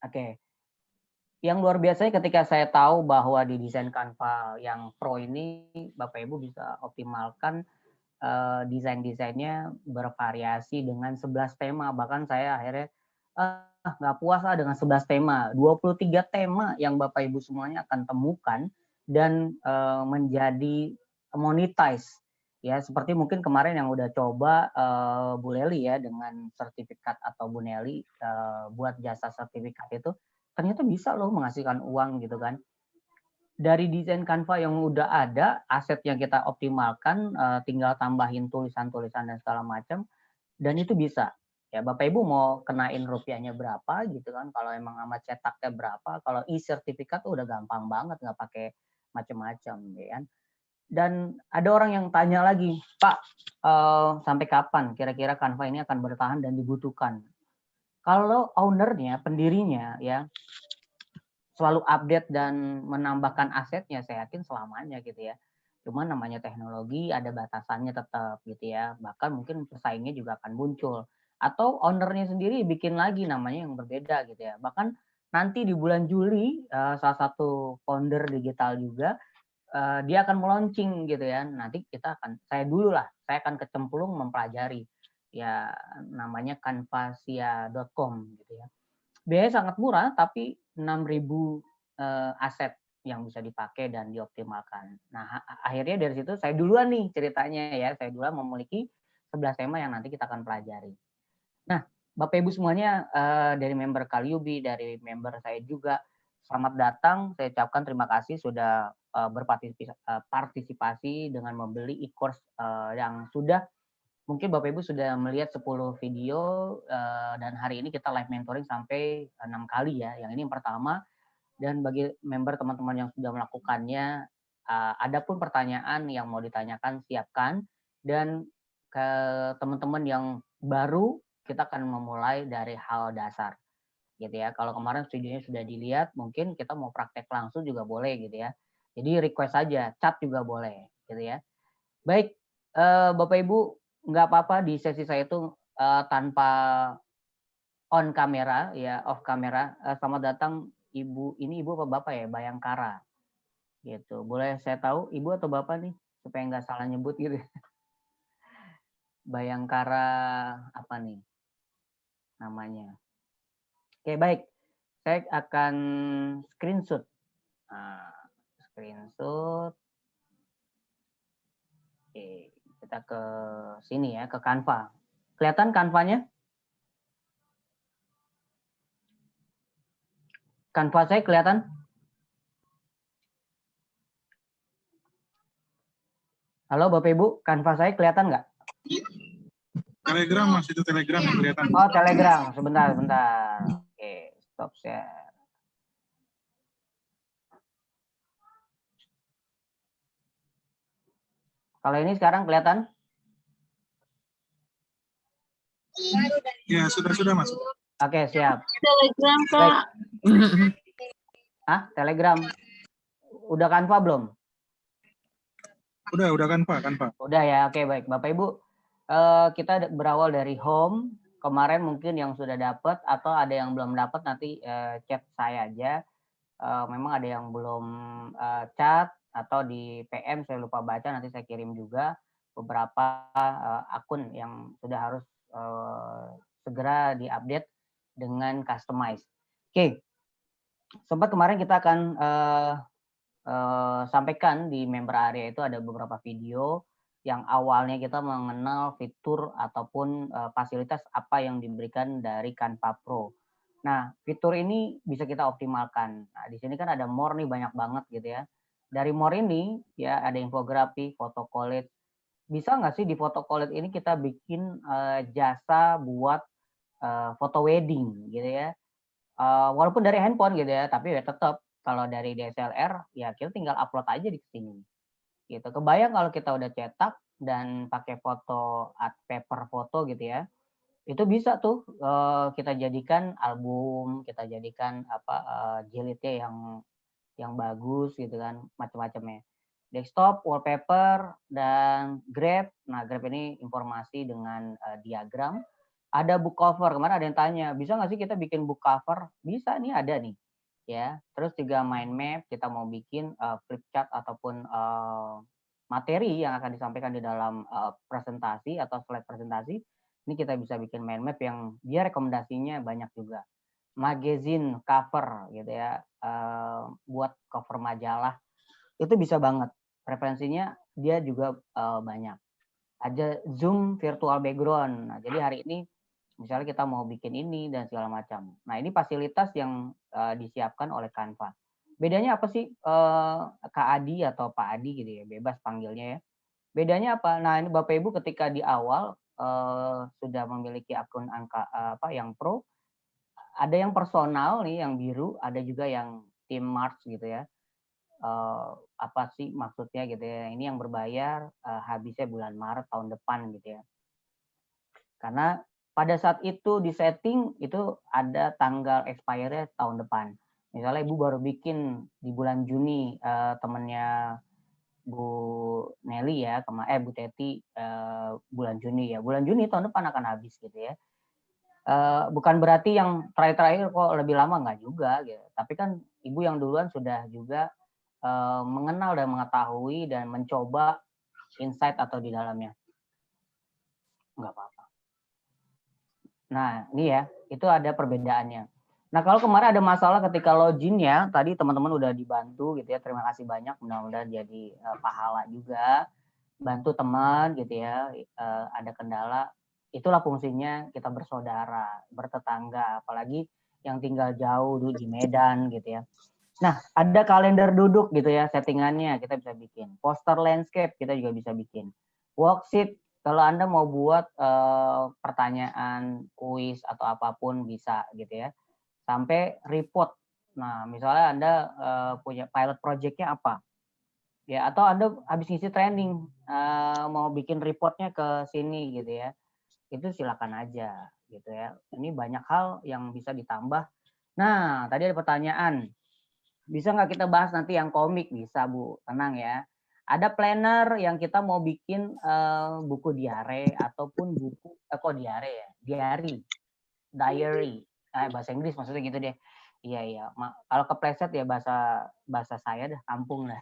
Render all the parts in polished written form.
Oke. Yang luar biasanya ketika saya tahu bahwa di desain Canva yang Pro ini Bapak Ibu bisa optimalkan desain-desainnya bervariasi dengan 11 tema. Bahkan saya akhirnya nggak puas lah dengan 11 tema. 23 tema yang Bapak Ibu semuanya akan temukan dan menjadi monetize. Ya, seperti mungkin kemarin yang udah coba Bu Leli ya dengan sertifikat atau Bu Nelly buat jasa sertifikat itu ternyata bisa loh menghasilkan uang gitu kan. Dari desain Canva yang udah ada, aset yang kita optimalkan, tinggal tambahin tulisan-tulisan dan segala macam, dan itu bisa. Ya Bapak Ibu mau kenain rupiahnya berapa gitu kan, kalau emang sama cetaknya berapa, kalau e-sertifikat tuh udah gampang banget, nggak pakai macam-macam, ya kan. Dan ada orang yang tanya lagi, Pak, sampai kapan kira-kira Canva ini akan bertahan dan dibutuhkan? Kalau ownernya, pendirinya, ya selalu update dan menambahkan asetnya, saya yakin selamanya gitu ya. Cuman namanya teknologi ada batasannya tetap gitu ya. Bahkan mungkin pesaingnya juga akan muncul. Atau ownernya sendiri bikin lagi namanya yang berbeda gitu ya. Bahkan nanti di bulan Juli salah satu founder digital juga dia akan meluncing gitu ya. Nanti saya akan kecemplung mempelajari ya namanya canvasia.com gitu ya. Biaya sangat murah, tapi 6.000 aset yang bisa dipakai dan dioptimalkan. Nah, akhirnya dari situ saya duluan nih ceritanya ya, saya duluan memiliki 11 tema yang nanti kita akan pelajari. Nah, Bapak Ibu semuanya dari member Kaliubi, dari member saya juga, selamat datang. Saya ucapkan terima kasih sudah berpartisipasi dengan membeli e-course yang sudah mungkin Bapak Ibu sudah melihat 10 video dan hari ini kita live mentoring sampai 6 kali ya. Yang ini yang pertama dan bagi member teman-teman yang sudah melakukannya, ada pun pertanyaan yang mau ditanyakan siapkan dan ke teman-teman yang baru kita akan memulai dari hal dasar gitu ya. Kalau kemarin videonya sudah dilihat, mungkin kita mau praktek langsung juga boleh gitu ya. Jadi request saja, chat juga boleh gitu ya. Baik, Bapak Ibu, nggak apa-apa di sesi saya itu tanpa on kamera ya, off kamera. Selamat datang Ibu, ini Ibu apa Bapak ya? Bayangkara gitu. Boleh saya tahu Ibu atau Bapak nih supaya nggak salah nyebut gitu. Bayangkara apa nih namanya? Oke, baik. Saya akan screenshot. Nah, screenshot. Oke, kita ke sini ya, ke Canva. Kelihatan Canva-nya? Canva saya kelihatan? Halo Bapak Ibu, Canva saya kelihatan nggak? Telegram Mas, itu Telegram yang kelihatan. Oh Telegram, sebentar. Oke, stop share. Kalau ini sekarang kelihatan? Ya, sudah Mas. Oke, siap. Telegram, Kak. Telegram. Udah Canva belum? Udah Canva. Udah ya, oke baik. Bapak Ibu, kita berawal dari home. Kemarin mungkin yang sudah dapat atau ada yang belum dapat nanti chat saya aja. Memang ada yang belum chat atau di PM saya lupa baca, nanti saya kirim juga beberapa akun yang sudah harus segera diupdate dengan customize. Oke, sempat kemarin kita akan sampaikan di member area itu ada beberapa video yang awalnya kita mengenal fitur ataupun fasilitas apa yang diberikan dari Canva Pro. Nah, fitur ini bisa kita optimalkan. Nah, di sini kan ada more nih banyak banget gitu ya. Dari more ini ya ada infografi, foto collage. Bisa nggak sih di foto collage ini kita bikin jasa buat foto wedding gitu ya. Walaupun dari handphone gitu ya, tapi ya tetap kalau dari DSLR ya kita tinggal upload aja di sini. Gitu. Kebayang kalau kita udah cetak dan pakai foto art paper foto gitu ya. Itu bisa tuh kita jadikan album, kita jadikan jilidnya yang bagus gitu kan, macam-macamnya. Desktop, wallpaper dan grab. Nah, grab ini informasi dengan diagram. Ada book cover, kemarin ada yang tanya, bisa nggak sih kita bikin book cover? Bisa nih, ada nih. Ya, terus juga mind map, kita mau bikin flip chart ataupun materi yang akan disampaikan di dalam presentasi atau slide presentasi, ini kita bisa bikin mind map yang dia rekomendasinya banyak juga. Magazine cover gitu ya, buat cover majalah, itu bisa banget. Preferensinya dia juga banyak. Ada Zoom virtual background. Nah, jadi hari ini misalnya kita mau bikin ini dan segala macam. Nah, ini fasilitas yang disiapkan oleh Canva. Bedanya apa sih Kak Adi atau Pak Adi gitu ya, bebas panggilnya ya. Bedanya apa? Nah, ini Bapak Ibu ketika di awal sudah memiliki akun apa yang pro, ada yang personal nih yang biru, ada juga yang tim March gitu ya. Apa sih maksudnya gitu ya. Ini yang berbayar habisnya bulan Maret tahun depan gitu ya. Karena pada saat itu di setting itu ada tanggal expire tahun depan. Misalnya Ibu baru bikin di bulan Juni temennya Bu Nelly ya, Bu Teti bulan Juni ya. Bulan Juni tahun depan akan habis gitu ya. Bukan berarti yang terakhir-terakhir kok lebih lama, nggak juga gitu. Tapi kan Ibu yang duluan sudah juga mengenal dan mengetahui dan mencoba insight atau di dalamnya. Nggak apa-apa. Nah, ini ya, itu ada perbedaannya. Nah, kalau kemarin ada masalah ketika login ya, tadi teman-teman udah dibantu gitu ya, terima kasih banyak, mudah-mudahan jadi pahala juga, bantu teman gitu ya, ada kendala, itulah fungsinya kita bersaudara, bertetangga, apalagi yang tinggal jauh dulu di Medan gitu ya. Nah, ada kalender duduk gitu ya, settingannya kita bisa bikin. Poster landscape kita juga bisa bikin. Worksheet, kalau Anda mau buat pertanyaan, kuis, atau apapun bisa gitu ya. Sampai report. Nah, misalnya Anda punya pilot project-nya apa? Ya, atau Anda habis ngisi training, mau bikin reportnya ke sini gitu ya. Itu silakan aja gitu ya. Ini banyak hal yang bisa ditambah. Nah, tadi ada pertanyaan. Bisa nggak kita bahas nanti yang komik? Bisa Bu, tenang ya. Ada planner yang kita mau bikin buku diare ataupun buku kok diare ya, diary, bahasa Inggris maksudnya gitu deh. Iya iya. Kalau kepleset ya bahasa saya dah, kampung lah.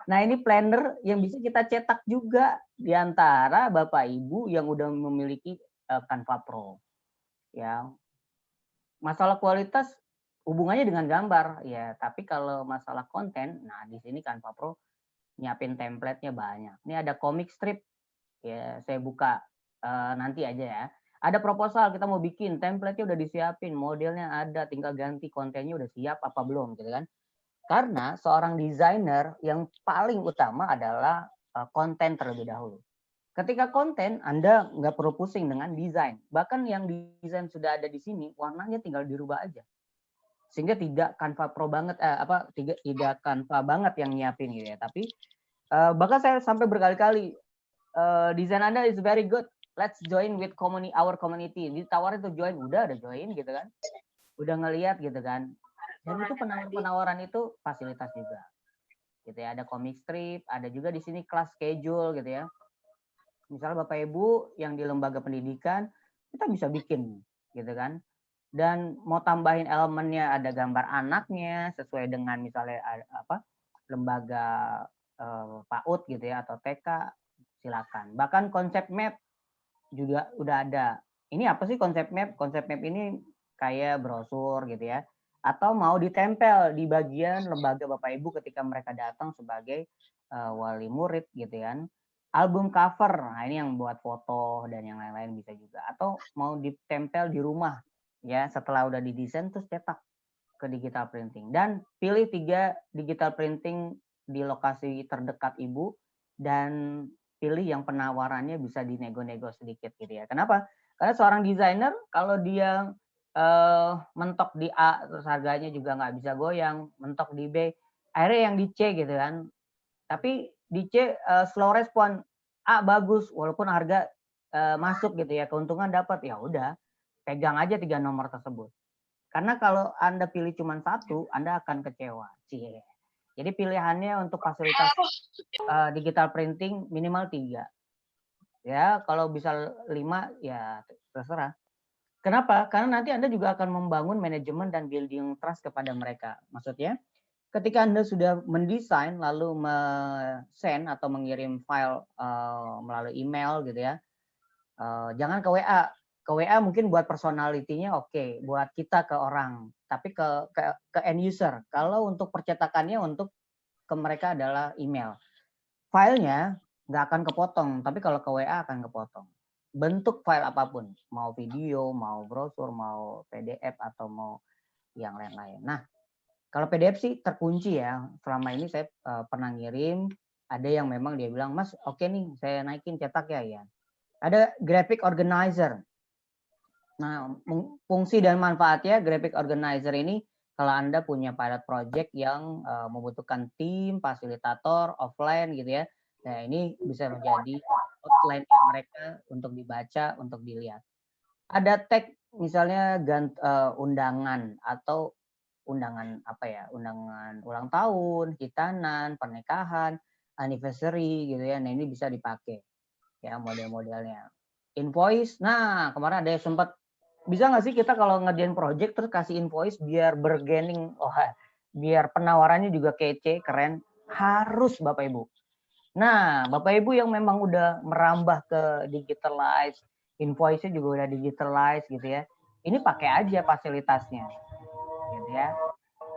Nah ini planner yang bisa kita cetak juga di antara Bapak Ibu yang udah memiliki Canva Pro. Ya, masalah kualitas hubungannya dengan gambar ya, tapi kalau masalah konten, nah di sini Canva Pro nyiapin template-nya banyak. Ini ada comic strip ya, saya buka nanti aja ya. Ada proposal kita mau bikin, template-nya udah disiapin, modelnya ada, tinggal ganti kontennya udah siap apa belum gitu kan. Karena seorang desainer yang paling utama adalah konten terlebih dahulu. Ketika konten, Anda nggak perlu pusing dengan desain. Bahkan yang desain sudah ada di sini, warnanya tinggal dirubah aja. Sehingga tidak Canva Pro banget, tidak Canva banget yang nyiapin gitu ya. Tapi bahkan saya sampai berkali-kali, desain Anda is very good. Let's join with our community. Ditawarin tuh join, udah ada join gitu kan. Udah ngeliat gitu kan. Dan itu penawaran itu fasilitas juga. Gitu ya, ada comic strip, ada juga di sini kelas schedule gitu ya. Misalnya Bapak Ibu yang di lembaga pendidikan, kita bisa bikin gitu kan. Dan mau tambahin elemennya ada gambar anaknya sesuai dengan misalnya lembaga PAUD gitu ya atau TK, silakan. Bahkan konsep map juga udah ada. Ini apa sih konsep map? Konsep map ini kayak brosur gitu ya. Atau mau ditempel di bagian lembaga Bapak Ibu ketika mereka datang sebagai wali murid gitu kan. Album cover, nah ini yang buat foto dan yang lain-lain bisa juga. Atau mau ditempel di rumah ya, setelah udah didesain terus cetak ke digital printing. Dan pilih 3 digital printing di lokasi terdekat Ibu dan pilih yang penawarannya bisa dinego-nego sedikit gitu ya. Kenapa? Karena seorang desainer kalau dia mentok di A terus harganya juga nggak bisa goyang, mentok di B, akhirnya yang di C gitu kan. Tapi di C slow respon, A bagus walaupun harga masuk gitu ya, keuntungan dapat, ya udah pegang aja 3 nomor tersebut. Karena kalau Anda pilih cuma 1, Anda akan kecewa. Cie. Jadi pilihannya untuk fasilitas digital printing minimal 3. Ya, kalau bisa 5 ya terserah. Kenapa? Karena nanti Anda juga akan membangun manajemen dan building trust kepada mereka. Maksudnya, ketika Anda sudah mendesain lalu send atau mengirim file melalui email gitu ya, jangan ke WA. Ke WA mungkin buat personalitinya oke, buat kita ke orang, tapi ke end user. Kalau untuk percetakannya untuk ke mereka adalah email. Filenya nggak akan kepotong, tapi kalau ke WA akan kepotong. Bentuk file apapun, mau video, mau brosur, mau PDF, atau mau yang lain-lain. Nah, kalau PDF sih terkunci ya. Selama ini saya pernah ngirim, ada yang memang dia bilang, Mas, oke nih, saya naikin cetak ya. Ada graphic organizer. Nah, fungsi dan manfaatnya graphic organizer ini, kalau Anda punya pilot project yang membutuhkan tim, fasilitator, offline gitu ya, nah ini bisa menjadi outline mereka untuk dibaca, untuk dilihat. Ada tag misalnya undangan atau undangan apa ya, undangan ulang tahun, hitanan, pernikahan, anniversary gitu ya, nah ini bisa dipakai ya model-modelnya. Invoice, nah kemarin ada yang sempat bisa nggak sih kita kalau ngerjain project terus kasih invoice biar bergening, biar penawarannya juga kece, keren, harus Bapak Ibu. Nah, Bapak Ibu yang memang udah merambah ke digitalize, invoice-nya juga udah digitalize gitu ya. Ini pakai aja fasilitasnya, gitu ya.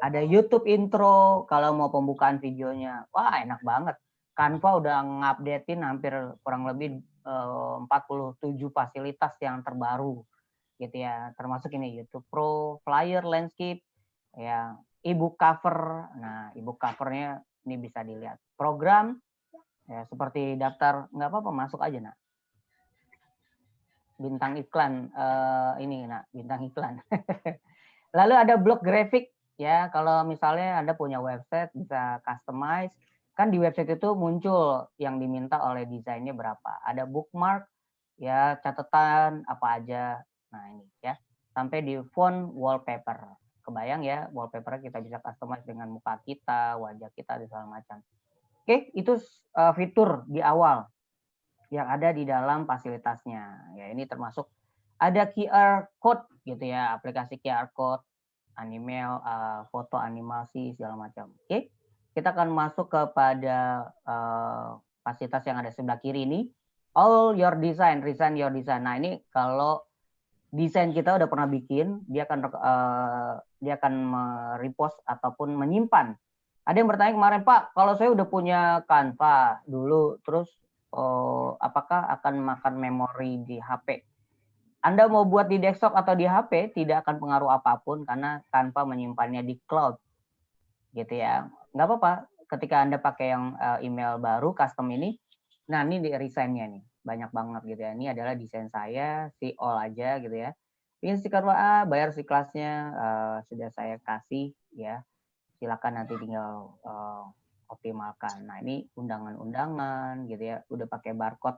Ada YouTube intro kalau mau pembukaan videonya. Wah, enak banget. Canva udah ngupdatein hampir kurang lebih 47 fasilitas yang terbaru gitu ya, termasuk ini YouTube Pro, flyer, landscape, ya, ebook cover. Nah, ebook covernya ini bisa dilihat. Program, ya seperti daftar, nggak apa-apa masuk aja nak. Bintang iklan, ini nak, bintang iklan. Lalu ada blog grafik, ya kalau misalnya Anda punya website bisa customize, kan di website itu muncul yang diminta oleh desainnya berapa. Ada bookmark, ya catatan apa aja. Nah ini ya, sampai di font wallpaper. Kebayang ya, wallpaper kita bisa customize dengan muka kita, wajah kita, dan segala macam. Oke, itu fitur di awal yang ada di dalam fasilitasnya. Ya ini termasuk ada QR code gitu ya, aplikasi QR code, animal, foto animasi segala macam. Oke, kita akan masuk kepada fasilitas yang ada sebelah kiri ini. All your design, resign your design. Nah ini kalau desain kita udah pernah bikin, dia akan repost ataupun menyimpan. Ada yang bertanya kemarin, Pak, kalau saya udah punya Canva dulu, terus apakah akan makan memori di HP? Anda mau buat di desktop atau di HP tidak akan pengaruh apapun karena Canva menyimpannya di cloud, gitu ya. Nggak apa-apa ketika Anda pakai yang email baru custom ini. Nah ini di resign-nya nih banyak banget gitu ya. Ini adalah desain saya, si all aja gitu ya. Ingin stiker WA, bayar si kelasnya sudah saya kasih ya. Silakan nanti tinggal optimalkan. Nah ini undangan-undangan gitu ya. Udah pakai barcode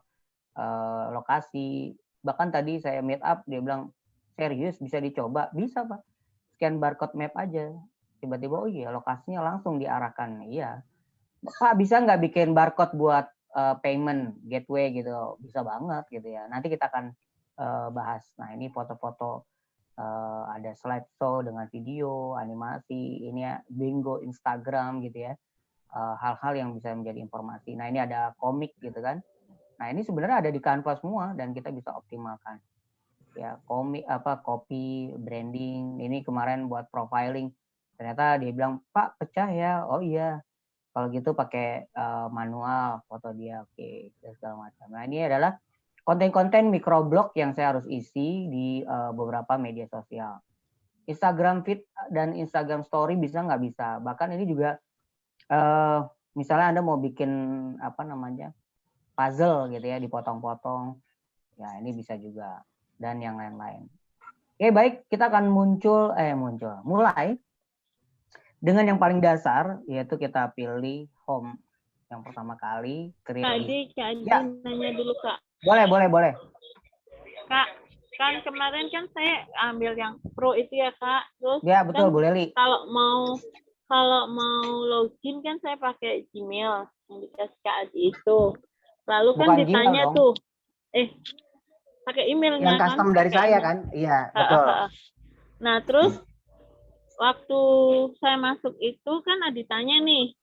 lokasi. Bahkan tadi saya meet up, dia bilang serius bisa dicoba, bisa Pak. Scan barcode map aja. Tiba-tiba oh iya lokasinya langsung diarahkan. Iya. Pak bisa nggak bikin barcode buat payment gateway gitu? Bisa banget gitu ya. Nanti kita akan bahas. Nah ini foto-foto ada slideshow dengan video, animasi, ini ya bingo Instagram gitu ya. Hal-hal yang bisa menjadi informasi. Nah ini ada komik gitu kan. Nah ini sebenarnya ada di Canva semua dan kita bisa optimalkan. Ya komik apa copy, branding. Ini kemarin buat profiling. Ternyata dia bilang Pak pecah ya. Oh iya. Kalau gitu pakai manual foto dia, oke, segala macam. Nah ini adalah konten-konten microblog yang saya harus isi di beberapa media sosial. Instagram feed dan Instagram story bisa nggak bisa. Bahkan ini juga misalnya Anda mau bikin apa namanya puzzle gitu ya, dipotong-potong, ya ini bisa juga dan yang lain-lain. Oke baik, kita akan mulai dengan yang paling dasar, yaitu kita pilih home yang pertama kali. Kak Adi ya. Nanya dulu Kak. Boleh. Kak, kan kemarin kan saya ambil yang pro itu ya Kak. Terus ya betul kan boleh Li. Kalau mau login kan saya pakai Gmail yang dikasih Kak Adi itu. Lalu kan Bukan ditanya Gmail, tuh, pakai emailnya Yang kan. custom dari pakai saya email. kan? Iya, betul. Nah, terus waktu saya masuk itu kan ada ditanya nih,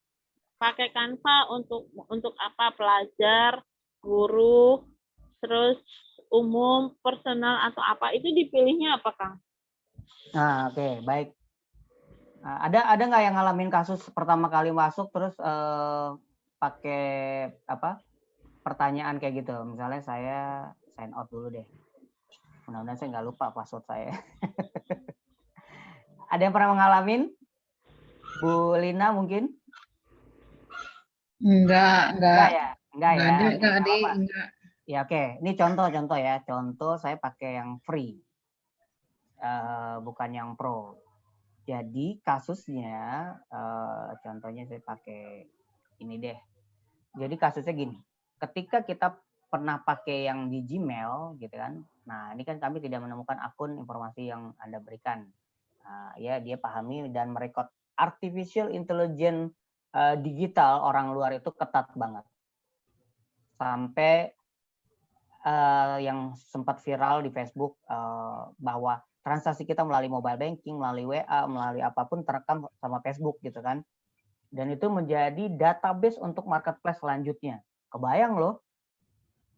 pakai Canva untuk apa? Pelajar, guru, terus umum, personal atau apa? Itu dipilihnya apa, Kang? Nah, oke, baik. Nah, ada nggak yang ngalamin kasus pertama kali masuk terus pakai apa? Pertanyaan kayak gitu. Misalnya saya sign out dulu deh. Mudah-mudahan saya nggak lupa password saya. Ada yang pernah mengalami? Bu Lina mungkin? Enggak Enggak ya? Enggak ya? ada, Oke, enggak nggak ada, apa-apa. enggak. Ya oke, ini contoh ya. Contoh saya pakai yang free, bukan yang pro. Jadi kasusnya, contohnya saya pakai ini deh. Jadi kasusnya gini, ketika kita pernah pakai yang di Gmail gitu kan, nah ini kan kami tidak menemukan akun informasi yang Anda berikan. Ya dia pahami dan merekod artificial intelligence digital orang luar itu ketat banget. Sampai yang sempat viral di Facebook bahwa transaksi kita melalui mobile banking, melalui WA, melalui apapun terekam sama Facebook gitu kan. Dan itu menjadi database untuk marketplace selanjutnya. Kebayang loh,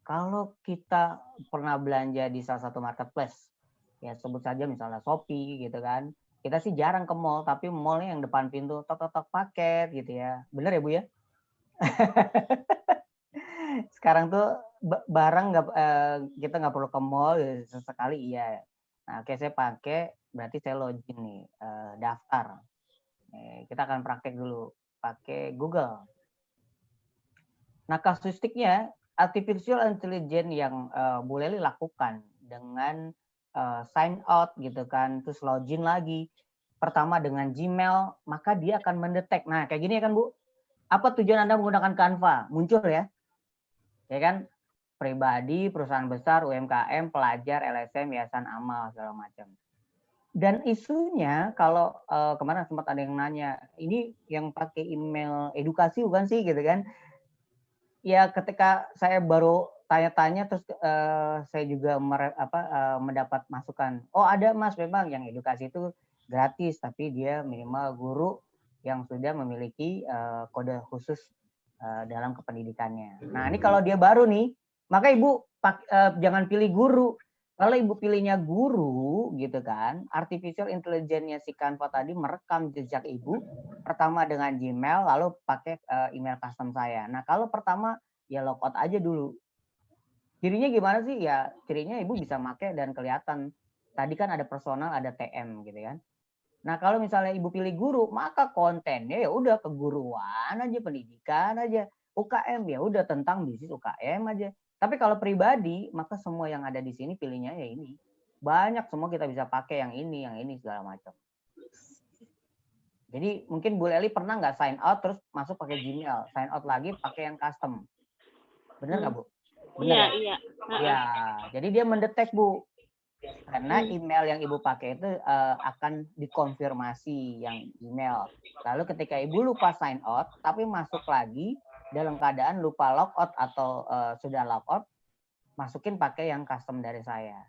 kalau kita pernah belanja di salah satu marketplace, ya sebut saja misalnya Shopee gitu kan, kita sih jarang ke mall, tapi mallnya yang depan pintu, tok paket gitu ya. Bener ya Bu ya? Sekarang tuh barang kita nggak perlu ke mall, sesekali iya. Nah, oke saya pakai, berarti saya login nih, daftar. Kita akan praktek dulu, pakai Google. Nah, kasustiknya artificial intelligence yang Bu Leli lakukan dengan sign out gitu kan, terus login lagi. Pertama dengan Gmail, maka dia akan mendetek. Nah, kayak gini ya kan Bu? Apa tujuan Anda menggunakan Canva? Muncul ya? Ya kan? Pribadi, perusahaan besar, UMKM, pelajar, LSM, yayasan amal, segala macam. Dan isunya kalau kemarin sempat ada yang nanya, ini yang pakai email edukasi bukan sih gitu kan? Ya ketika saya baru tanya-tanya terus saya juga mendapat masukan. Oh ada Mas, memang yang edukasi itu gratis tapi dia minimal guru yang sudah memiliki kode khusus dalam kependidikannya. Nah ini kalau dia baru nih, maka Ibu jangan pilih guru. Kalau Ibu pilihnya guru gitu kan, artificial intelligence-nya si Canva tadi merekam jejak Ibu, pertama dengan Gmail, lalu pakai email custom saya. Nah kalau pertama ya logout aja dulu. Cirinya gimana sih? Ya cirinya Ibu bisa pakai dan kelihatan. Tadi kan ada personal, ada TM gitu kan. Nah kalau misalnya Ibu pilih guru, maka kontennya ya udah keguruan aja, pendidikan aja. UKM ya udah tentang bisnis UKM aja. Tapi kalau pribadi, maka semua yang ada di sini pilihnya ya ini. Banyak semua kita bisa pakai yang ini segala macam. Jadi mungkin Bu Leli pernah nggak sign out terus masuk pakai Gmail, sign out lagi pakai yang custom. Benar nggak Bu? Benar Iya. Ya, jadi dia mendetek Bu. Karena email yang Ibu pakai itu akan dikonfirmasi yang email. Lalu ketika Ibu lupa sign out, tapi masuk lagi dalam keadaan lupa logout atau sudah logout, masukin pakai yang custom dari saya.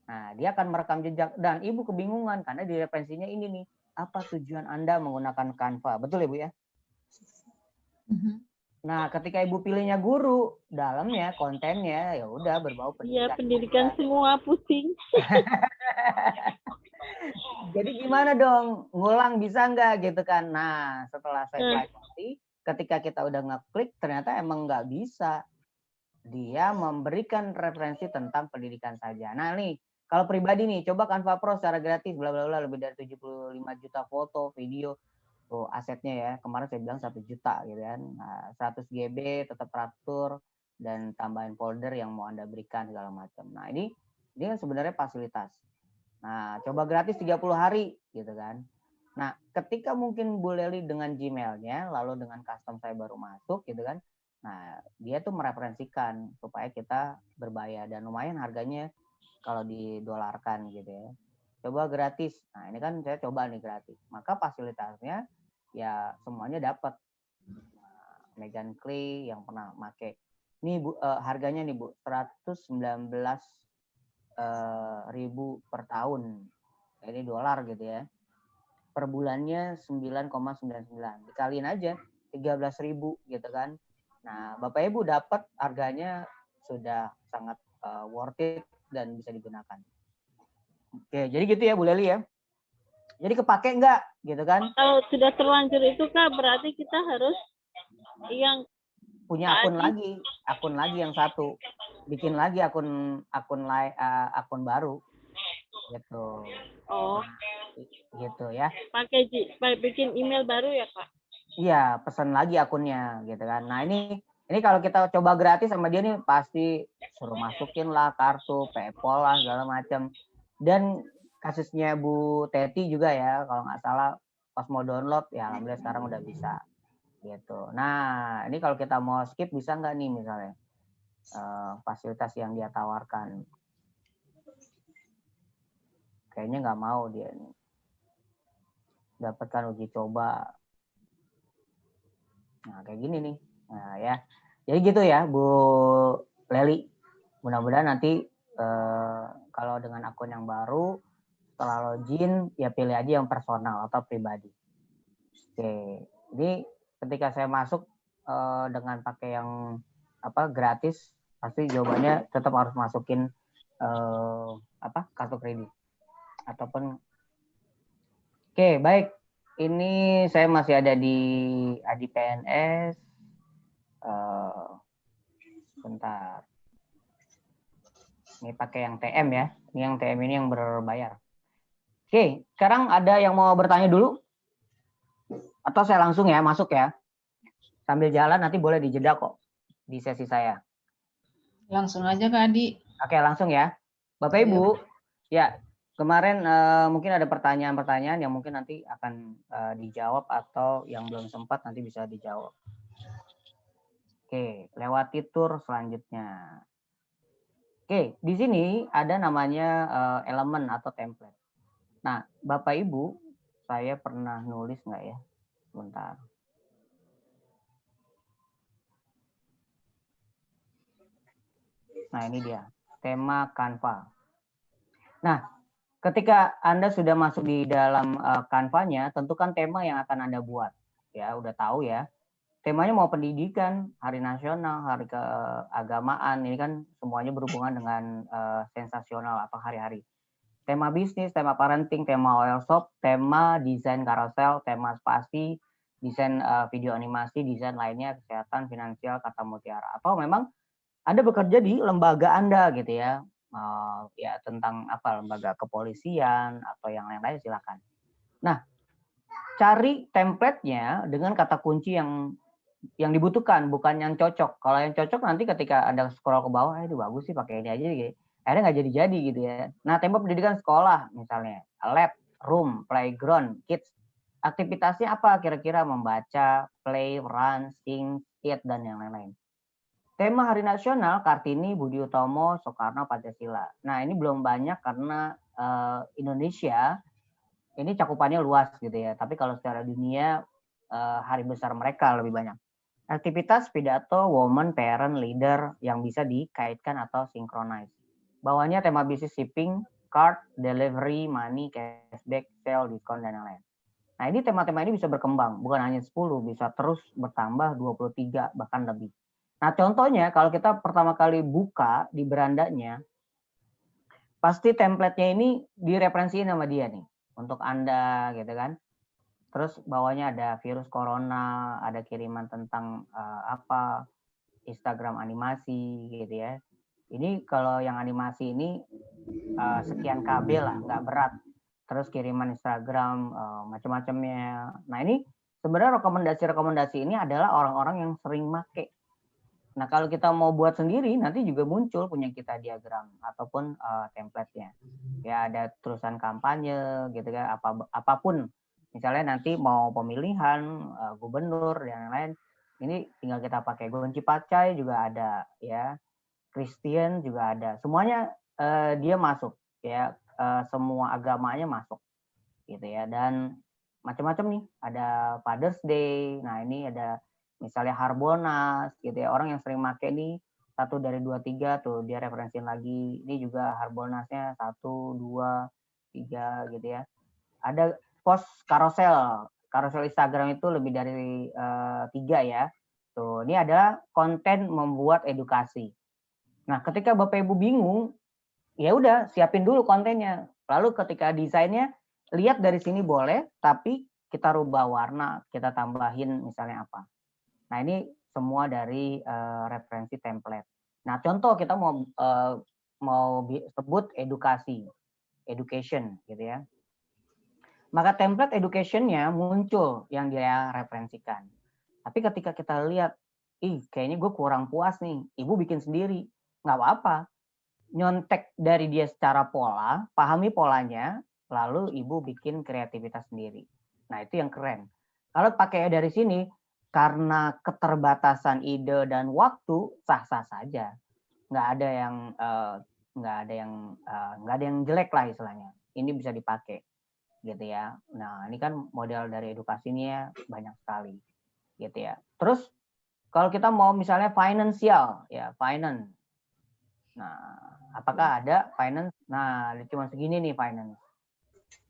Nah, dia akan merekam jejak dan Ibu kebingungan karena di referensinya ini nih, apa tujuan Anda menggunakan Canva? Betul ya Bu ya? Nah, ketika Ibu pilihnya guru, dalamnya kontennya ya udah berbau pendidikan. Iya, pendidikan semua pusing. Jadi gimana dong? Ngulang bisa nggak gitu kan? Nah, setelah saya pelajari, ketika kita udah ngeklik, ternyata emang nggak bisa. Dia memberikan referensi tentang pendidikan saja. Nah nih, kalau pribadi nih, coba Canva Pro secara gratis, bla bla bla, lebih dari 75 juta foto, video, tuh asetnya ya. Kemarin saya bilang 1 juta gitu kan. Nah, 100 GB tetap teratur dan tambahin folder yang mau Anda berikan segala macam. Nah, ini kan sebenarnya fasilitas. Nah, coba gratis 30 hari gitu kan. Nah, ketika mungkin Bu Leli dengan Gmail-nya, lalu dengan custom saya baru masuk gitu kan. Nah, dia tuh mereferensikan supaya kita berbayar dan lumayan harganya kalau didolarkan gitu ya. Coba gratis. Nah, ini kan saya coba nih gratis. Maka fasilitasnya ya semuanya dapat. Nah, Megan Clay yang pernah make. Nih Bu, harganya nih Bu, 119 ribu per tahun. Ini dolar gitu ya. Per bulannya 9,99. Dikaliin aja 13.000 gitu kan. Nah, Bapak Ibu dapat harganya sudah sangat worth it dan bisa digunakan. Oke, jadi gitu ya Bu Leli ya. Jadi kepake enggak gitu kan? Kalau sudah terlanjur itu Kak, berarti kita harus yang Punya akun lagi yang satu. Bikin lagi akun baru gitu. oh Gitu ya. pakai bikin email baru ya Kak? Iya, pesan lagi akunnya gitu kan. Nah, ini kalau kita coba gratis sama dia nih pasti suruh masukin lah kartu, PayPal lah segala macam. Dan kasusnya Bu Teti juga ya, kalau nggak salah pas mau download ya alhamdulillah sekarang udah bisa gitu. Nah, ini kalau kita mau skip bisa nggak nih misalnya fasilitas yang dia tawarkan? Kayaknya nggak mau dia nih. Dapatkan uji coba. Nah, kayak gini nih. Nah, ya. Jadi gitu ya, Bu Leli. Mudah-mudahan nanti kalau dengan akun yang baru, setelah login, ya pilih aja yang personal atau pribadi. Oke. Jadi ketika saya masuk dengan pakai yang gratis, pasti jawabannya tetap harus masukin kartu kredit ataupun. Oke, baik. Ini saya masih ada di Adi PNS. Bentar. Ini pakai yang TM ya. Ini yang TM ini yang berbayar. Oke, sekarang ada yang mau bertanya dulu? Atau saya langsung ya masuk ya? Sambil jalan nanti boleh dijeda kok di sesi saya. Langsung aja Kak Adi. Oke, langsung ya. Bapak Ibu, ya kemarin mungkin ada pertanyaan-pertanyaan yang mungkin nanti akan dijawab atau yang belum sempat nanti bisa dijawab. Oke, lewati tur selanjutnya. Oke, di sini ada namanya elemen atau template. Nah, Bapak Ibu, saya pernah nulis nggak ya? Sebentar. Nah, ini dia, tema Canva. Nah, ketika Anda sudah masuk di dalam Canva-nya, tentukan tema yang akan Anda buat. Ya, udah tahu ya. Temanya mau pendidikan, hari nasional, hari keagamaan, ini kan semuanya berhubungan dengan sensasional atau hari-hari. Tema bisnis, tema parenting, tema oil shop, tema desain carousel, tema spasi, desain video animasi, desain lainnya, kesehatan, finansial, kata mutiara. Atau memang Anda bekerja di lembaga Anda gitu ya, ya tentang lembaga kepolisian atau yang lain-lain silakan. Nah, cari template-nya dengan kata kunci yang dibutuhkan, bukan yang cocok. Kalau yang cocok nanti ketika Anda scroll ke bawah, itu bagus sih pakai ini aja gitu. Akhirnya nggak jadi-jadi gitu ya. Nah, tema pendidikan sekolah misalnya, lab, room, playground, kids. Aktivitasnya apa kira-kira? Membaca, play, run, sing, skate, dan yang lain-lain. Tema Hari Nasional, Kartini, Budi Utomo, Soekarno, Pancasila. Nah, ini belum banyak karena Indonesia ini cakupannya luas gitu ya. Tapi kalau secara dunia, hari besar mereka lebih banyak. Aktivitas pidato, woman, parent, leader yang bisa dikaitkan atau synchronize. Bawahnya tema bisnis shipping, card, delivery, money, cashback, sale, diskon, dan lain-lain. Nah, ini tema-tema ini bisa berkembang, bukan hanya 10, bisa terus bertambah 23, bahkan lebih. Nah, contohnya kalau kita pertama kali buka di berandanya, pasti template-nya ini direferensiin sama dia nih, untuk Anda gitu kan. Terus bawahnya ada virus corona, ada kiriman tentang Instagram animasi gitu ya. Ini kalau yang animasi ini sekian KB lah, nggak berat. Terus kiriman Instagram macam-macamnya. Nah, ini sebenarnya rekomendasi-rekomendasi ini adalah orang-orang yang sering make. Nah, kalau kita mau buat sendiri nanti juga muncul punya kita diagram ataupun template-nya. Ya ada tulisan kampanye gitu kan, apapun. Misalnya nanti mau pemilihan gubernur dan lain-lain, ini tinggal kita pakai. Gonci Pacai juga ada ya, Kristen juga ada, semuanya dia masuk ya, semua agamanya masuk gitu ya, dan macam-macam nih, ada Father's Day. Nah, ini ada misalnya Harbolnas gitu ya, orang yang sering pakai nih 1 dari 2, 3 tuh dia referensiin lagi. Ini juga Harbolnasnya 1, 2, 3 gitu ya. Ada post carousel Instagram itu lebih dari 3 ya. Tuh, ini adalah konten membuat edukasi. Nah, ketika Bapak Ibu bingung, ya udah siapin dulu kontennya. Lalu ketika desainnya, lihat dari sini boleh, tapi kita rubah warna, kita tambahin misalnya apa. Nah, ini semua dari referensi template. Nah, contoh kita mau sebut education gitu ya. Maka template education-nya muncul yang dia referensikan. Tapi ketika kita lihat, kayaknya gue kurang puas nih, ibu bikin sendiri. Nggak apa-apa. Nyontek dari dia secara pola, pahami polanya, lalu ibu bikin kreativitas sendiri. Nah, itu yang keren. Kalau pakai dari sini, karena keterbatasan ide dan waktu, sah-sah saja. Nggak ada yang jelek lah istilahnya. Ini bisa dipakai gitu ya. Nah, ini kan model dari edukasinya banyak sekali gitu ya. Terus kalau kita mau misalnya finansial ya, finance. Nah, apakah ada finance? Nah, cuma segini nih finance.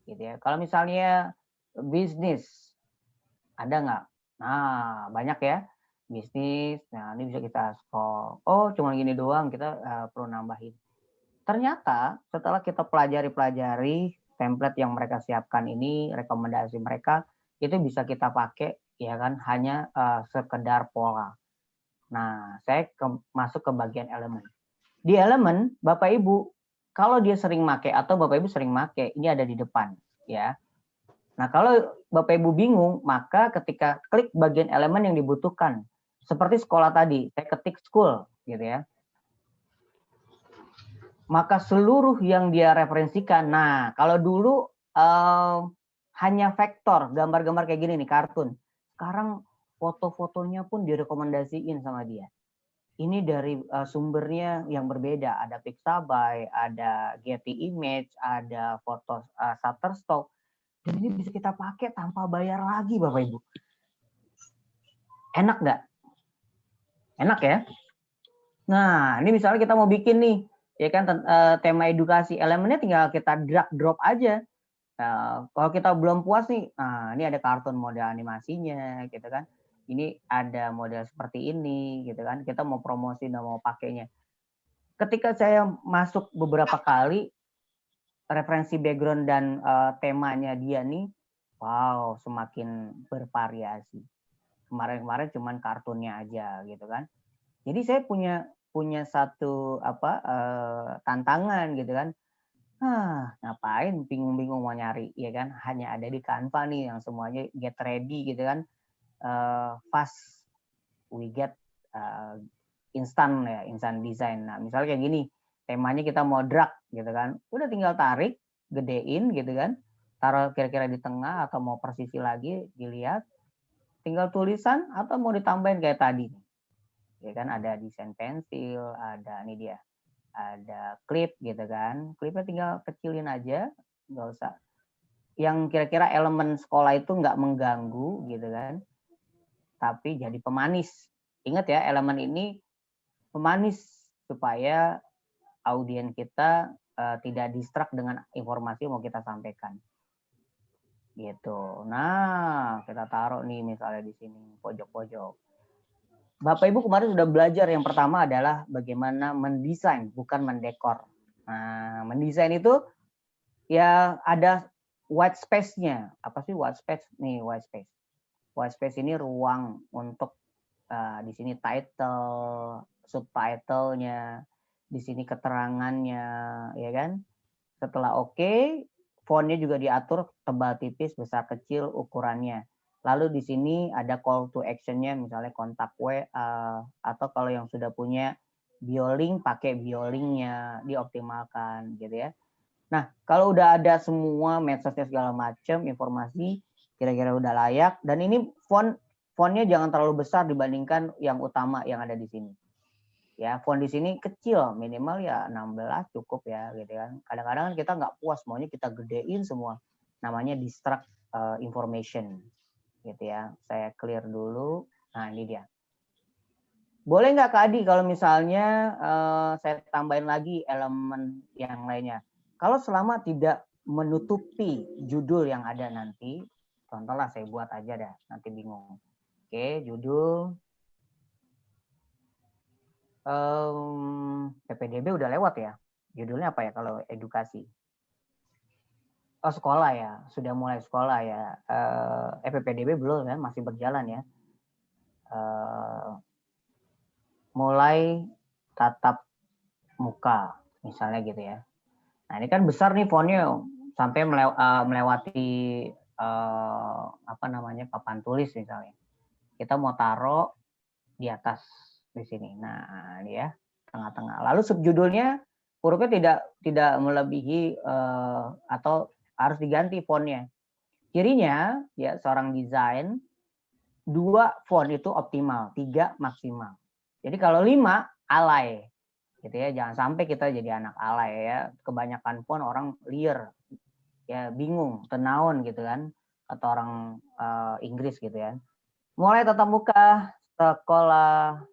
Gitu ya. Kalau misalnya bisnis ada nggak? Nah, banyak ya. Bisnis. Nah, ini bisa kita scroll. Oh, cuma gini doang, kita perlu nambahin. Ternyata setelah kita pelajari template yang mereka siapkan ini, rekomendasi mereka, itu bisa kita pakai ya kan, hanya sekedar pola. Nah, saya masuk ke bagian elemen. Di elemen, Bapak Ibu, kalau dia sering make atau Bapak Ibu sering make, ini ada di depan ya. Nah, kalau Bapak Ibu bingung, maka ketika klik bagian elemen yang dibutuhkan, seperti sekolah tadi, saya ketik school gitu ya. Maka seluruh yang dia referensikan, nah kalau dulu hanya vektor, gambar-gambar kayak gini nih, kartun. Sekarang foto-fotonya pun direkomendasiin sama dia. Ini dari sumbernya yang berbeda, ada Pixabay, ada Getty Image, ada foto Shutterstock. Dan ini bisa kita pakai tanpa bayar lagi, Bapak Ibu. Enak nggak? Enak ya? Nah, ini misalnya kita mau bikin nih, ya kan tema edukasi, elemennya tinggal kita drag drop aja. Nah, kalau kita belum puas nih, nah ini ada kartun model animasinya gitu kan. Ini ada model seperti ini gitu kan. Kita mau promosi dan mau pakainya. Ketika saya masuk beberapa kali referensi background dan temanya dia nih, wow, semakin bervariasi. Kemarin-kemarin cuman kartunnya aja gitu kan. Jadi saya punya satu tantangan gitu kan. Ngapain bingung-bingung mau nyari ya kan, hanya ada di Canva nih yang semuanya get ready gitu kan. Fast we get instant design. Nah, misalnya kayak gini, temanya kita mau drag gitu kan. Udah tinggal tarik, gedein gitu kan. Taruh kira-kira di tengah atau mau persisi lagi dilihat. Tinggal tulisan atau mau ditambahin kayak tadi. Ya kan ada desain pensil, ada ini dia. Ada klip gitu kan. Klipnya tinggal kecilin aja, nggak usah. Yang kira-kira elemen sekolah itu nggak mengganggu gitu kan. Tapi jadi pemanis. Ingat ya, elemen ini pemanis supaya audien kita tidak distract dengan informasi yang mau kita sampaikan. Gitu. Nah, kita taruh nih misalnya di sini pojok-pojok. Bapak Ibu kemarin sudah belajar, yang pertama adalah bagaimana mendesain, bukan mendekor. Nah, mendesain itu ya ada white space-nya. Apa sih white space? Nih, white space. White space ini ruang untuk di sini title, subtitle-nya, di sini keterangannya, ya kan? Setelah oke, font-nya juga diatur tebal tipis, besar kecil ukurannya. Lalu di sini ada call to action-nya, misalnya kontak WA, atau kalau yang sudah punya biolink, pakai biolinknya, dioptimalkan gitu ya. Nah, kalau udah ada semua medsosnya segala macam, informasi kira-kira udah layak, dan ini fontnya jangan terlalu besar dibandingkan yang utama yang ada di sini. Ya, font di sini kecil, minimal ya 16 cukup ya gitu kan. Kadang-kadang kita nggak puas, maunya kita gedein semua. Namanya distract information gitu ya. Saya clear dulu. Nah, ini dia. Boleh nggak Kak Adi kalau misalnya saya tambahin lagi elemen yang lainnya? Kalau selama tidak menutupi judul yang ada nanti, contohlah saya buat aja dah, nanti bingung. Oke, judul PPDB udah lewat ya. Judulnya apa ya kalau edukasi? Oh, sekolah ya, sudah mulai sekolah ya. PPDB belum ya, masih berjalan ya. Mulai tatap muka misalnya gitu ya. Nah ini kan besar nih fontnya sampai melewati apa namanya papan tulis misalnya. Kita mau taruh di atas di sini. Nah ini ya tengah-tengah. Lalu subjudulnya hurufnya tidak melebihi atau harus diganti fontnya. Cirinya ya seorang desain 2 font itu optimal, 3 maksimal. Jadi kalau 5 alay, gitu ya. Jangan sampai kita jadi anak alay ya. Kebanyakan font orang liar, ya bingung, tenaun gitu kan, atau orang Inggris gitu ya. Mulai tatap muka sekolah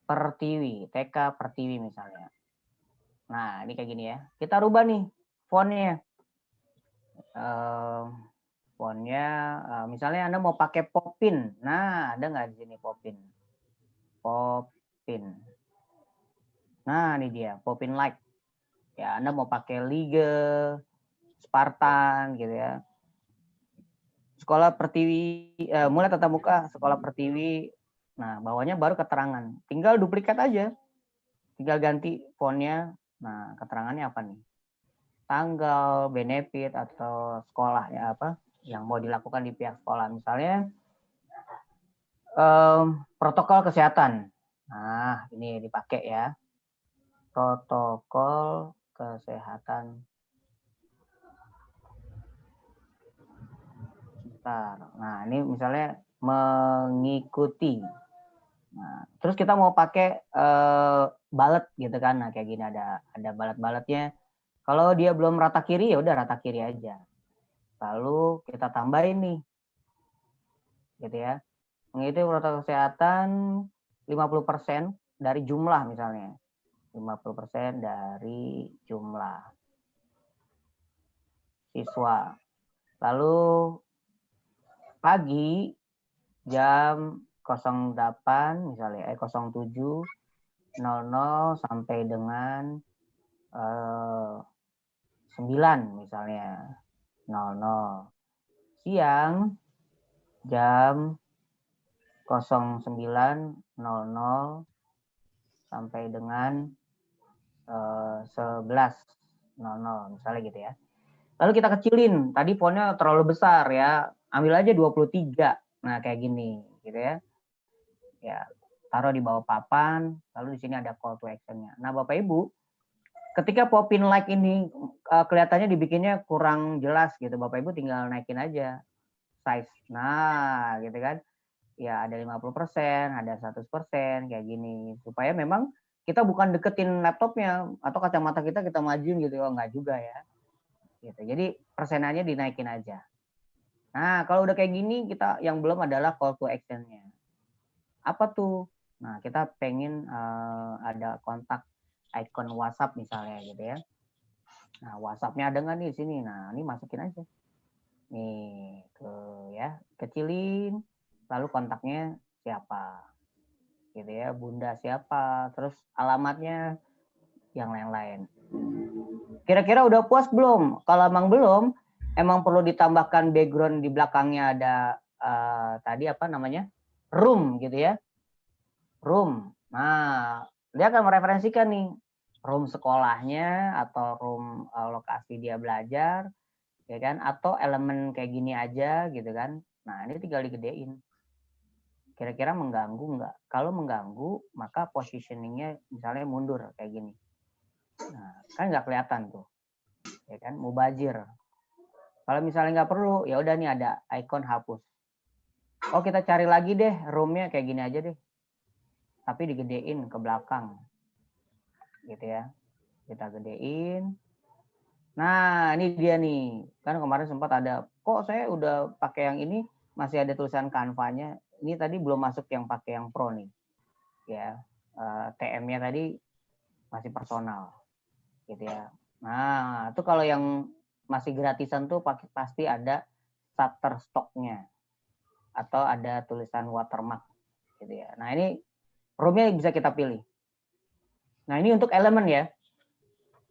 Pertiwi, TK Pertiwi misalnya. Nah ini kayak gini ya. Kita rubah nih fontnya. Fontnya misalnya Anda mau pakai Popin. Nah, ada nggak di sini Popin? Popin. Nah, ini dia, Popin Like. Ya, Anda mau pakai Liga, Spartan gitu ya. Sekolah Pertiwi, mulai tatap muka Sekolah Pertiwi. Nah, bawahnya baru keterangan. Tinggal duplikat aja. Tinggal ganti fontnya. Nah, keterangannya apa nih? Tanggal, benefit atau sekolah ya apa yang mau dilakukan di pihak sekolah. Misalnya protokol kesehatan. Nah, ini dipakai ya. Protokol kesehatan. Bentar. Nah, ini misalnya mengikuti. Nah, terus kita mau pakai balet gitu kan. Nah, kayak gini ada balet-baletnya. Kalau dia belum rata kiri ya udah rata kiri aja. Lalu kita tambahin nih. Gitu ya. Mengikuti protokol kesehatan 50% dari jumlah misalnya. 50% dari jumlah siswa. Lalu pagi jam 08 misalnya 07.00 sampai dengan 9 misalnya 00. Siang jam 09.00 sampai dengan 11.00 misalnya gitu ya. Lalu kita kecilin, tadi fontnya terlalu besar ya, ambil aja 23. Nah kayak gini gitu ya. Ya, taruh di bawah papan, lalu di sini ada call to action-nya. Nah Bapak Ibu, ketika Popin Like ini kelihatannya dibikinnya kurang jelas gitu, Bapak Ibu tinggal naikin aja size. Nah gitu kan. Ya ada 50%, ada 100% kayak gini. Supaya memang kita bukan deketin laptopnya atau kacamata kita majuin gitu. Oh, enggak juga ya. Gitu. Jadi persenannya dinaikin aja. Nah kalau udah kayak gini kita yang belum adalah call to action-nya. Apa tuh? Nah kita pengen ada kontak icon WhatsApp misalnya gitu ya. Nah WhatsApp-nya ada nggak nih di sini? Nah ini masukin aja. Nih tuh ya, kecilin. Lalu kontaknya siapa? Gitu ya, bunda siapa, terus alamatnya yang lain-lain. Kira-kira udah puas belum? Kalau emang belum, emang perlu ditambahkan background di belakangnya ada tadi apa namanya? Room gitu ya. Room. Nah, dia akan mereferensikan nih room sekolahnya atau room lokasi dia belajar, ya kan? Atau elemen kayak gini aja gitu kan. Nah, ini tinggal digedein. Kira-kira mengganggu nggak? Kalau mengganggu, maka positioningnya misalnya mundur kayak gini. Nah, kan nggak kelihatan tuh, ya kan? Mubazir. Kalau misalnya nggak perlu, ya udah nih ada icon hapus. Oh kita cari lagi deh roomnya kayak gini aja deh, tapi digedein ke belakang, gitu ya. Kita gedein. Nah ini dia nih, kan kemarin sempat ada. Kok saya udah pakai yang ini masih ada tulisan Canva-nya. Ini tadi belum masuk yang pakai yang Pro nih. ya. TM-nya tadi masih personal, gitu ya. Nah, itu kalau yang masih gratisan tuh pasti ada Shutterstock-nya atau ada tulisan watermark, gitu ya. Nah, ini roomnya bisa kita pilih. Nah, ini untuk elemen ya.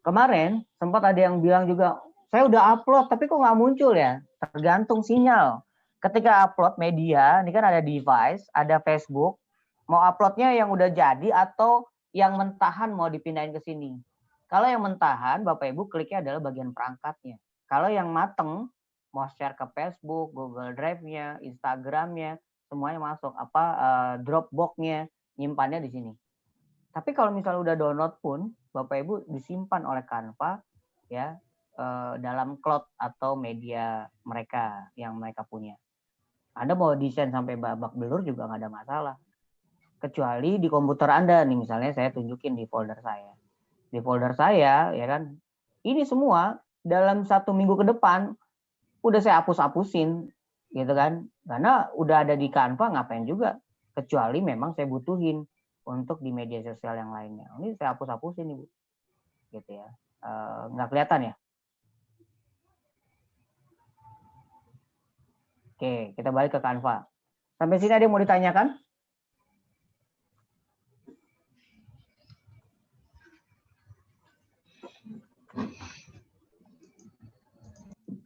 Kemarin sempat ada yang bilang juga, saya udah upload tapi kok nggak muncul ya. Tergantung sinyal. Ketika upload media, ini kan ada device, ada Facebook, mau uploadnya yang udah jadi atau yang mentahan mau dipindahin ke sini. Kalau yang mentahan, Bapak Ibu kliknya adalah bagian perangkatnya. Kalau yang mateng, mau share ke Facebook, Google Drive-nya, Instagram-nya, semuanya masuk. Dropbox-nya, nyimpannya di sini. Tapi kalau misalnya udah download pun, Bapak Ibu disimpan oleh Canva ya dalam cloud atau media mereka yang mereka punya. Anda mau desain sampai babak belur juga nggak ada masalah. Kecuali di komputer Anda nih, misalnya saya tunjukin di folder saya. Di folder saya ya kan, ini semua dalam 1 minggu ke depan udah saya hapus-hapusin gitu kan. Karena udah ada di Canva, ngapain juga. Kecuali memang saya butuhin untuk di media sosial yang lainnya. Ini saya hapus-hapusin Ibu. Gitu ya. Nggak kelihatan ya? Oke, kita balik ke Canva. Sampai sini ada yang mau ditanyakan?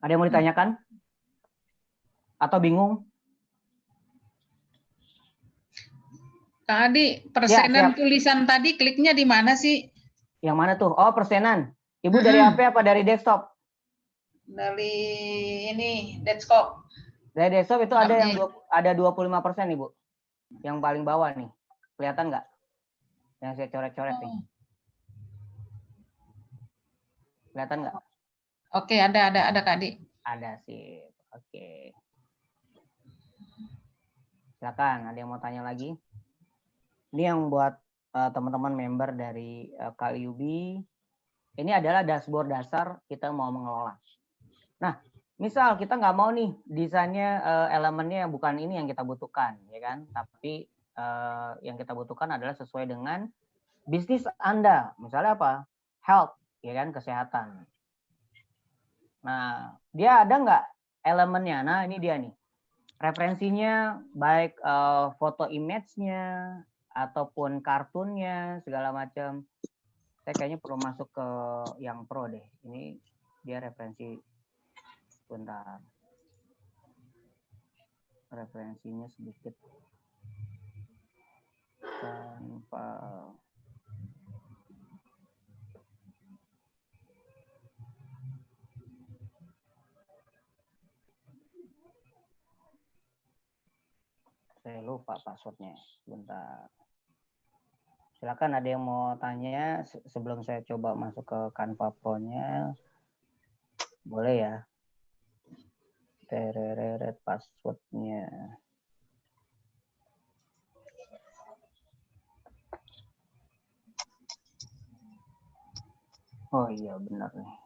Ada yang mau ditanyakan? Atau bingung? Kak Adi, persenan tulisan tadi kliknya di mana sih? Yang mana tuh? Oh, persenan. Ibu dari HP apa dari desktop? Dari ini, desktop. Dari desktop itu ada yang ada 25% Ibu. Yang paling bawah nih. Kelihatan nggak? Yang saya coret-coret nih. Kelihatan nggak? Oke, ada Kak Adi. Ada sih. Oke. Silakan, ada yang mau tanya lagi? Ini yang buat teman-teman member dari KIUB. Ini adalah dashboard dasar kita mau mengelola. Nah, misal kita nggak mau nih desainnya elemennya bukan ini yang kita butuhkan, ya kan? Tapi yang kita butuhkan adalah sesuai dengan bisnis Anda. Misalnya apa? Health, ya kan? Kesehatan. Nah, dia ada nggak elemennya? Nah, ini dia nih. Referensinya baik foto image-nya ataupun kartunnya segala macam. Saya kayaknya perlu masuk ke yang pro deh. Ini dia referensi. Bentar. Referensinya sedikit. Tanpa. Saya lupa passwordnya. Bentar. Silakan ada yang mau tanya sebelum saya coba masuk ke Canva Pro-nya. Boleh ya. Tereret passwordnya. Oh iya benar nih.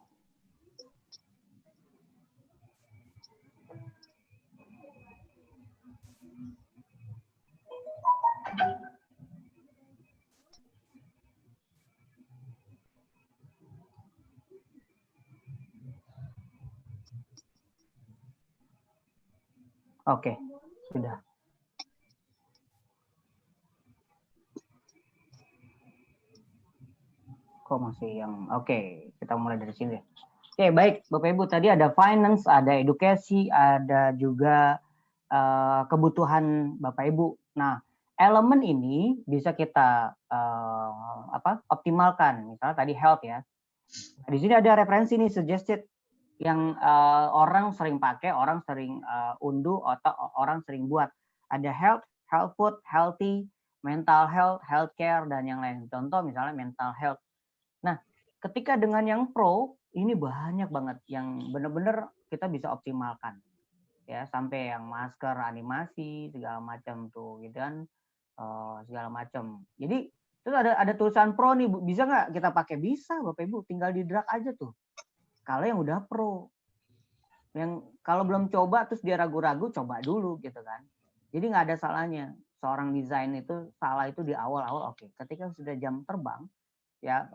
Oke, sudah. Kok masih yang oke, kita mulai dari sini. Oke, baik Bapak Ibu, tadi ada finance, ada edukasi, ada juga kebutuhan Bapak Ibu. Nah, elemen ini bisa kita optimalkan. Misalnya tadi health ya. Di sini ada referensi nih suggested yang orang sering pakai, orang sering unduh atau orang sering buat. Ada health, health food, healthy, mental health, healthcare dan yang lain. Contoh misalnya mental health. Nah, ketika dengan yang pro ini banyak banget yang benar-benar kita bisa optimalkan. Ya, sampai yang masker, animasi, segala macam tuh gitu kan. Segala macam. Jadi terus ada tulisan pro nih, bisa nggak kita pakai? Bisa Bapak Ibu, tinggal di drag aja tuh. Kalau yang udah pro, yang kalau belum coba terus dia ragu-ragu, coba dulu gitu kan. Jadi nggak ada salahnya. seorang desain itu salah itu di awal-awal, oke. Ketika sudah jam terbang, ya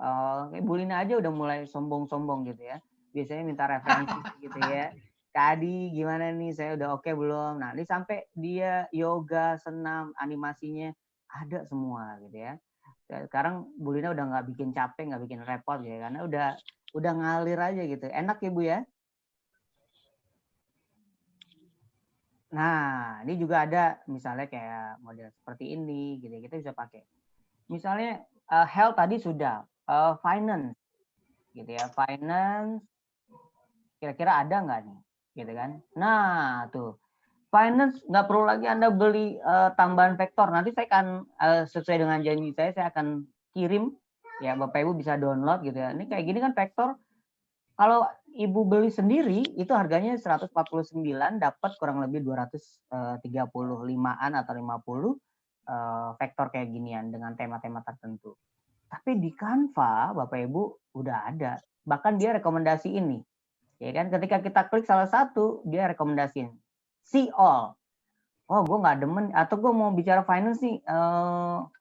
kayak Bu Lina aja udah mulai sombong-sombong gitu ya. Biasanya minta referensi gitu ya. Kak Adi gimana nih, saya udah oke belum? Nah, ini sampai dia yoga, senam, animasinya ada semua gitu ya. Sekarang Bu Lina udah nggak bikin capek, nggak bikin repot gitu ya, karena udah ngalir aja gitu. Enak ya Bu ya? Nah, ini juga ada misalnya kayak model seperti ini gitu ya, kita bisa pakai. Misalnya health tadi sudah, finance gitu ya, finance kira-kira ada nggak nih, gitu kan? Nah, tuh finance nggak perlu lagi Anda beli tambahan vektor. Nanti saya akan sesuai dengan janji saya akan kirim ya, Bapak Ibu bisa download gitu ya. Ini kayak gini kan vektor. Kalau Ibu beli sendiri itu harganya 149, dapat kurang lebih 235-an atau 50 vektor kayak ginian dengan tema-tema tertentu. Tapi di Canva Bapak Ibu udah ada. Bahkan dia rekomendasi ini. Ya kan, ketika kita klik salah satu, dia rekomendasiin see all. Oh, gue nggak demen atau gue mau bicara finance nih,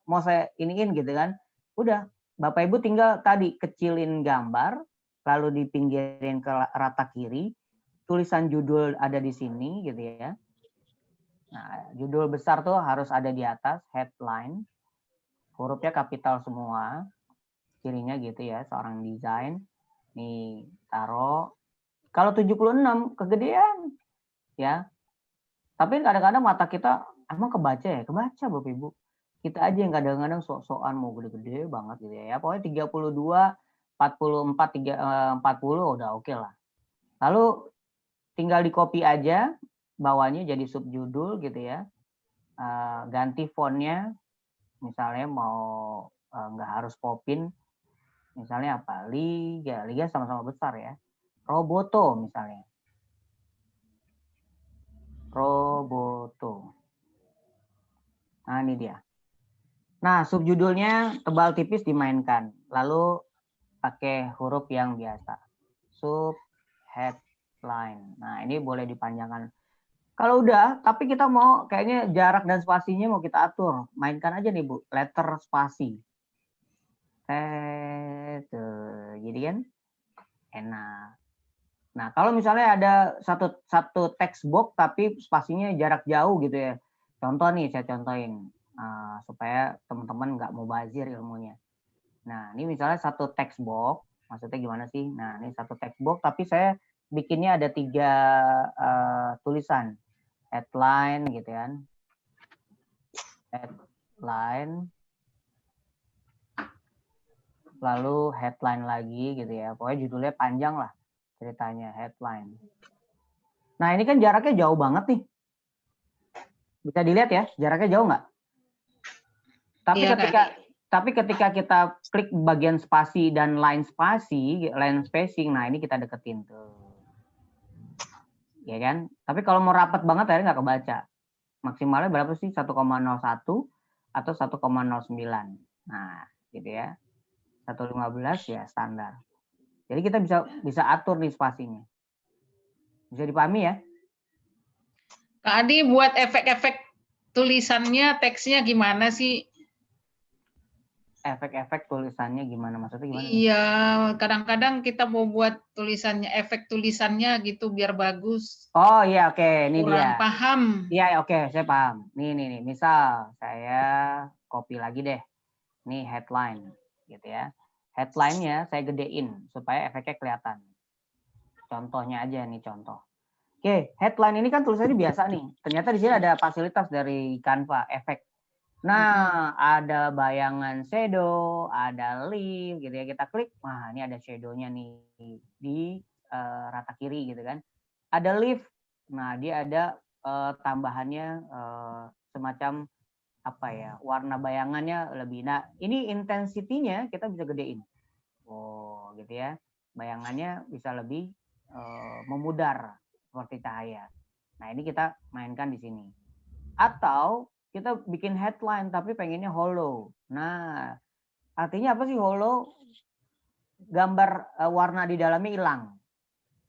mau saya iniin gitu kan. Udah, Bapak Ibu tinggal tadi kecilin gambar, lalu dipinggirin ke rata kiri, tulisan judul ada di sini gitu ya. Nah, judul besar tuh harus ada di atas, headline, hurufnya kapital semua, cirinya gitu ya, seorang desain. Nih, taruh. Kalau 76 kegedean ya. Tapi kadang-kadang mata kita emang kebaca ya, kebaca Bapak Ibu. Kita aja yang kadang-kadang sok-sokan mau gede-gede banget gitu ya. Pokoknya 32, 44, 40 udah oke lah. Lalu tinggal di copy aja, bawahnya jadi subjudul gitu ya. Ganti fontnya, misalnya mau nggak harus popin, misalnya apa? Liga sama-sama besar ya. Roboto misalnya. Roboto. Nah, ini dia. Nah, subjudulnya tebal tipis dimainkan. Lalu pakai huruf yang biasa. Sub headline. Nah, ini boleh dipanjangkan. Kalau udah, tapi kita mau kayaknya jarak dan spasinya mau kita atur. Mainkan aja nih, Bu. Letter spasi. Jadi kan enak. Nah, kalau misalnya ada satu text box tapi spasinya jarak jauh gitu ya. Contoh nih, saya contohin. Supaya teman-teman nggak mau bazir ilmunya. Nah, ini misalnya satu text box, maksudnya gimana sih? Nah, ini satu text box, tapi saya bikinnya ada 3 tulisan. Headline gitu kan. Headline. Lalu headline lagi gitu ya. Pokoknya judulnya panjang lah ceritanya, headline. Nah, ini kan jaraknya jauh banget nih. Bisa dilihat ya, jaraknya jauh nggak? Tapi Iya, tapi ketika kita klik bagian spasi dan line spacing, nah ini kita deketin tuh. Ya kan? Tapi kalau mau rapat banget akhirnya nggak kebaca. Maksimalnya berapa sih? 1,01 atau 1,09. Nah, gitu ya. 1,15 ya standar. Jadi kita bisa atur nih spasinya. Bisa dipahami ya? Kak Adi buat efek-efek tulisannya, teksnya gimana sih? Efek-efek tulisannya gimana? Maksudnya gimana? Iya, kadang-kadang kita mau buat tulisannya, efek tulisannya gitu biar bagus. Oh iya, oke, ini Kurang dia. paham. Iya, oke, saya paham. Nih. Misal saya copy lagi deh. Nih headline, gitu ya. Headline-nya saya gedein supaya efeknya kelihatan. Contohnya aja nih contoh. Oke, headline ini kan tulisannya biasa nih. Ternyata di sini ada fasilitas dari Canva, efek. Nah, ada bayangan shadow, ada leaf gitu ya. Kita klik, wah ini ada shadow-nya nih di rata kiri gitu kan. Ada leaf, nah dia ada tambahannya semacam apa ya, warna bayangannya lebih. Nah, ini intensity-nya kita bisa gedein. Oh, gitu ya. Bayangannya bisa lebih memudar seperti cahaya. Nah, ini kita mainkan di sini. Atau kita bikin headline tapi pengennya hollow. Nah, artinya apa sih hollow? Gambar warna di dalamnya hilang.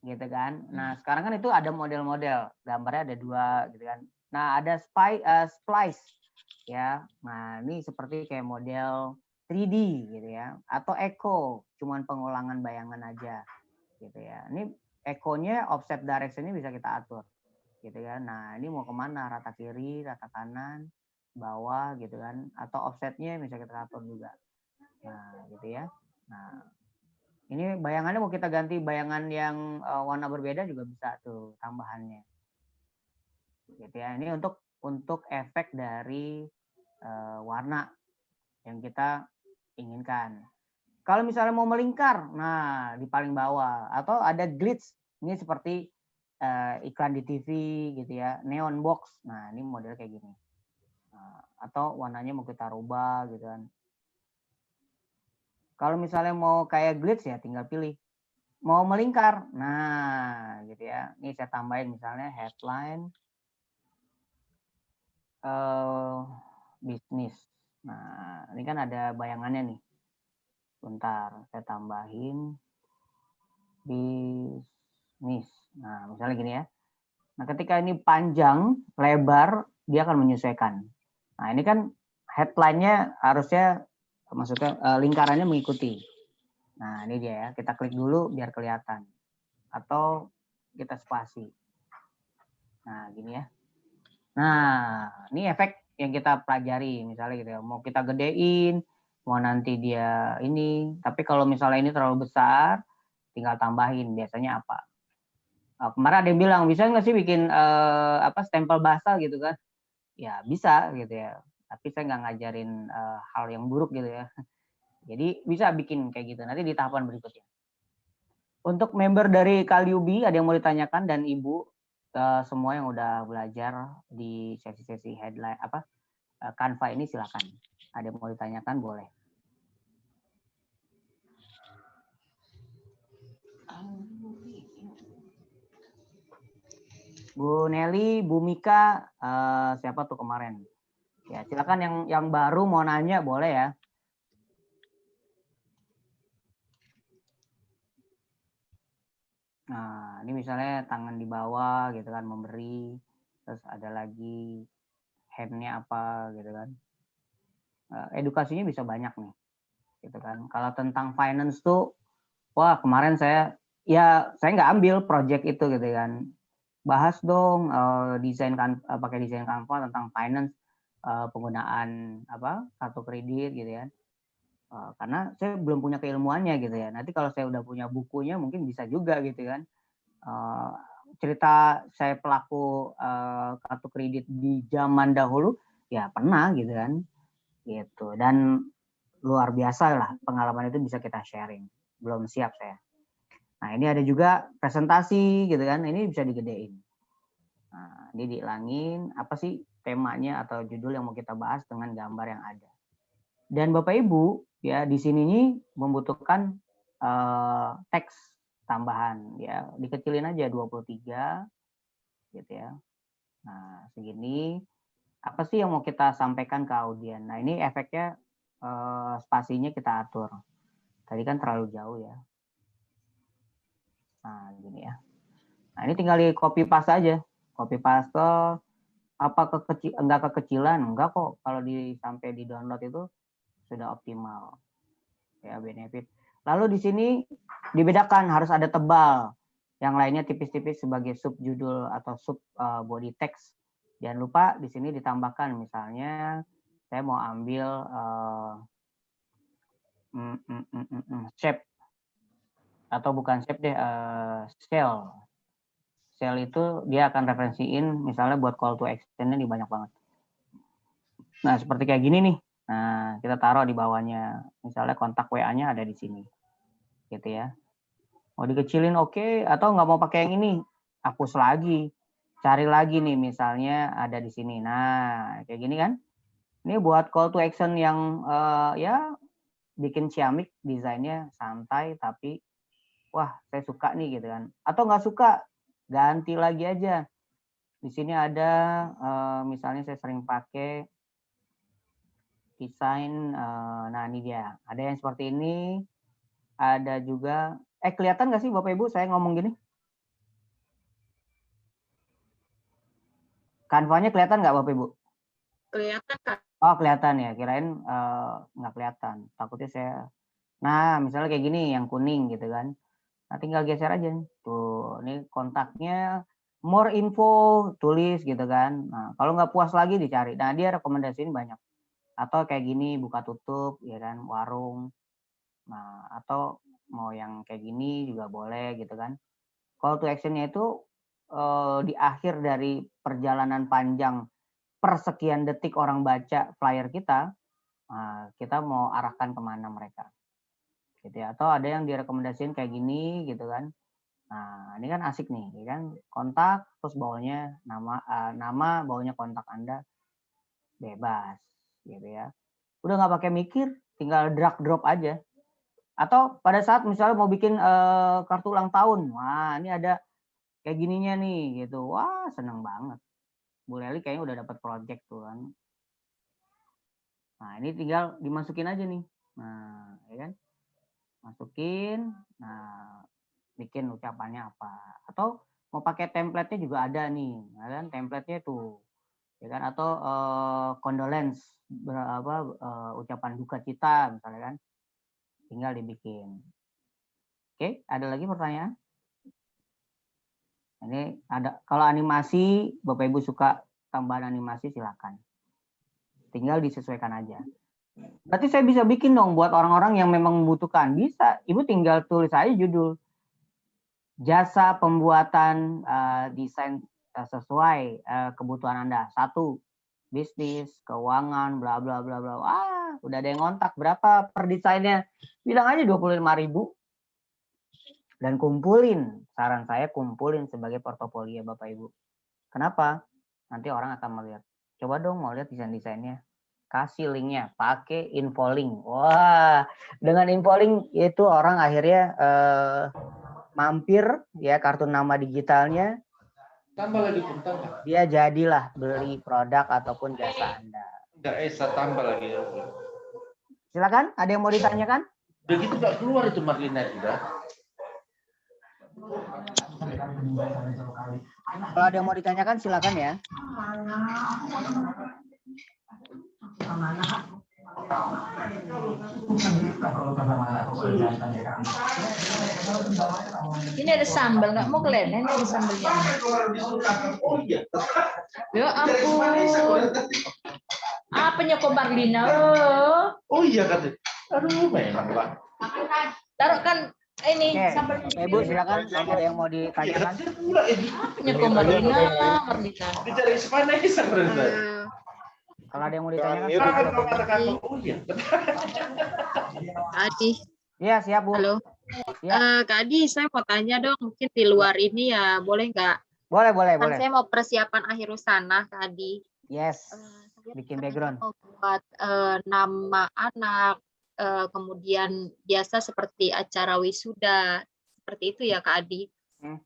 Gitu kan. Nah, sekarang kan itu ada model-model. Gambarnya ada 2 gitu kan. Nah, ada splice ya. Nah, ini seperti kayak model 3D gitu ya, atau echo, cuman pengulangan bayangan aja gitu ya. Ini echo-nya offset direction-nya bisa kita atur gitu kan. Nah, ini mau kemana, rata kiri, rata kanan, bawah gitu kan, atau offsetnya bisa kita atur juga. Nah, gitu ya. Nah, ini bayangannya mau kita ganti bayangan yang warna berbeda juga bisa tuh tambahannya. Gitu ya. Ini untuk efek dari warna yang kita inginkan. Kalau misalnya mau melingkar, nah di paling bawah, atau ada glitch, ini seperti iklan di TV gitu ya, neon box. Nah ini model kayak gini. Nah, atau warnanya mau kita rubah gitu kan. Kalau misalnya mau kayak glitch ya tinggal pilih. Mau melingkar, nah gitu ya. Ini saya tambahin misalnya headline bisnis. Nah ini kan ada bayangannya nih. Bentar, saya tambahin bisnis. Nah, misalnya gini ya. Nah, ketika ini panjang, lebar, dia akan menyesuaikan. Nah, ini kan headline-nya harusnya, maksudnya lingkarannya mengikuti. Nah, ini dia ya. Kita klik dulu biar kelihatan. Atau kita spasi. Nah, gini ya. Nah, ini efek yang kita pelajari. Misalnya gitu ya. Mau kita gedein, mau nanti dia ini. Tapi kalau misalnya ini terlalu besar, tinggal tambahin. Biasanya apa? Kemarin ada yang bilang, bisa nggak sih bikin stempel basah gitu kan? Ya bisa gitu ya. Tapi saya nggak ngajarin hal yang buruk gitu ya. Jadi bisa bikin kayak gitu. Nanti di tahapan berikutnya. Untuk member dari Kaliubi, ada yang mau ditanyakan, dan Ibu semua yang udah belajar di sesi-sesi headline Canva ini silakan. Ada yang mau ditanyakan boleh. Bu Nelly, Bu Mika, siapa tuh kemarin? Ya, silakan yang baru mau nanya boleh ya. Nah, ini misalnya tangan di bawah gitu kan, memberi, terus ada lagi hand-nya apa gitu kan. Edukasinya bisa banyak nih, gitu kan. Kalau tentang finance tuh, wah kemarin saya nggak ambil project itu gitu kan. Bahas dong desain kan, pakai desain Canva tentang finance, penggunaan kartu kredit gitu ya. Karena saya belum punya keilmuannya gitu ya. Nanti kalau saya udah punya bukunya mungkin bisa juga gitu kan. Cerita saya pelaku kartu kredit di zaman dahulu ya pernah gitu kan. Gitu. Dan luar biasa lah pengalaman itu bisa kita sharing. Belum siap saya. Nah, ini ada juga presentasi gitu kan. Ini bisa digedein. Nah, ini diilangin apa sih temanya atau judul yang mau kita bahas dengan gambar yang ada. Dan Bapak Ibu ya di sini nih membutuhkan teks tambahan ya, dikecilin aja 23 gitu ya. Nah, segini apa sih yang mau kita sampaikan ke audien. Nah, ini efeknya spasinya kita atur. Tadi kan terlalu jauh ya. Nah, gini ya. Nah, ini tinggal di copy paste aja. Copy paste apa enggak kekecilan, enggak kok, kalau sampai di download itu sudah optimal. Ya, benefit. Lalu di sini dibedakan harus ada tebal. Yang lainnya tipis-tipis sebagai sub judul atau sub body text. Jangan lupa di sini ditambahkan misalnya saya mau ambil shape atau bukan shape deh, scale. Scale itu dia akan referensiin misalnya buat call to action-nya nih banyak banget. Nah, seperti kayak gini nih. Nah, kita taruh di bawahnya. Misalnya kontak WA-nya ada di sini. Gitu ya. Mau dikecilin oke, atau nggak mau pakai yang ini, hapus lagi. Cari lagi nih misalnya ada di sini. Nah, kayak gini kan. Ini buat call to action yang ya bikin ciamik, desainnya santai tapi wah saya suka nih gitu kan. Atau nggak suka, ganti lagi aja. Di sini ada misalnya saya sering pakai desain, nah ini dia. Ada yang seperti ini, ada juga, kelihatan nggak sih Bapak Ibu saya ngomong gini? Canva-nya kelihatan nggak Bapak Ibu? Kelihatan Kak. Oh, kelihatan ya. Kirain nggak kelihatan. Takutnya saya. Nah, misalnya kayak gini yang kuning gitu kan. Nah, tinggal geser aja nih. Tuh, ini kontaknya more info, tulis gitu kan. Nah, kalau nggak puas lagi dicari. Nah, dia rekomendasiin banyak. Atau kayak gini, buka tutup, ya kan, warung. Nah, atau mau yang kayak gini juga boleh gitu kan. Call to action-nya itu di akhir dari perjalanan panjang persekian detik orang baca flyer kita, kita mau arahkan kemana mereka. Gitu ya. Atau ada yang direkomendasiin kayak gini gitu kan. Nah, ini kan asik nih, ya kan? Kontak, terus bawahnya nama, bawahnya kontak Anda, bebas, gitu ya. Udah nggak pakai mikir, tinggal drag drop aja. Atau pada saat misalnya mau bikin kartu ulang tahun, wah ini ada kayak gininya nih, gitu. Wah seneng banget. Bu Leli kayaknya udah dapat project tuh kan. Nah ini tinggal dimasukin aja nih. Nah, ya kan? Masukin, nah bikin ucapannya apa, atau mau pakai template-nya juga ada nih, ya kan, template-nya tuh, ya kan, atau condolence, ucapan duka cita misalnya kan, tinggal dibikin. Oke, ada lagi pertanyaan? Ini ada, kalau animasi Bapak Ibu suka tambahan animasi silakan, tinggal disesuaikan aja. Berarti saya bisa bikin dong buat orang-orang yang memang membutuhkan, bisa, Ibu tinggal tulis aja judul jasa pembuatan desain sesuai kebutuhan Anda. 1, bisnis, keuangan, bla bla bla bla. Wah, udah ada yang ngontak. Berapa per desainnya? Bilang aja 25.000. Dan kumpulin. Saran saya kumpulin sebagai portofolio Bapak Ibu. Kenapa? Nanti orang akan melihat. Coba dong mau lihat desain-desainnya. Kasih linknya, pakai infolink. Wah, dengan infolink itu orang akhirnya mampir ya, kartu nama digitalnya, Tambah lagi pun tambah. dia jadilah beli produk ataupun jasa Anda. Enggak Esa tambah lagi. Silakan, ada yang mau ditanyakan? Begitu nggak keluar itu Marlina sudah. Kalau ada yang mau ditanyakan silakan ya. Ini ada sambal, nggak mau kalian? Ini ada sambalnya. Ya ampun. Apanya kok Marlina? Oh iya kan. Aduh memang lah. Taruh kan ini Oke, sambalnya. Ibu silakan, kalau ada yang mau ditanyakan. Apanya kok Marlina? Marlina. Dicari semana ini sebenarnya. Kalau ada yang mau ditanyakan. Oh iya. Adi. Iya, siap Bu. Halo. Ya. Kak Adi, saya mau tanya dong, mungkin di luar ini ya, boleh nggak? Boleh, boleh, Kan boleh. saya mau persiapan akhir usana, Kak Adi. Yes. Saya Bikin background. mau buat nama anak, kemudian biasa seperti acara wisuda, seperti itu ya Kak Adi.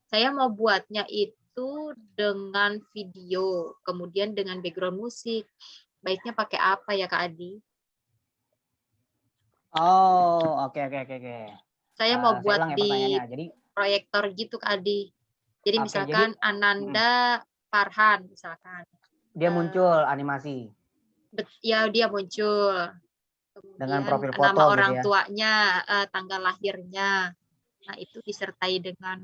Saya mau buatnya itu dengan video, kemudian dengan background musik. Baiknya pakai apa ya Kak Adi? Oh, oke. Saya mau buat ulang ya di pertanyaannya. Jadi proyektor gitu Kak Adi. Jadi Oke, misalkan Ananda Farhan misalkan. dia muncul animasi Ya dia muncul. Kemudian dengan profil foto nama orang gitu ya. tuanya, tanggal lahirnya. Nah, itu disertai dengan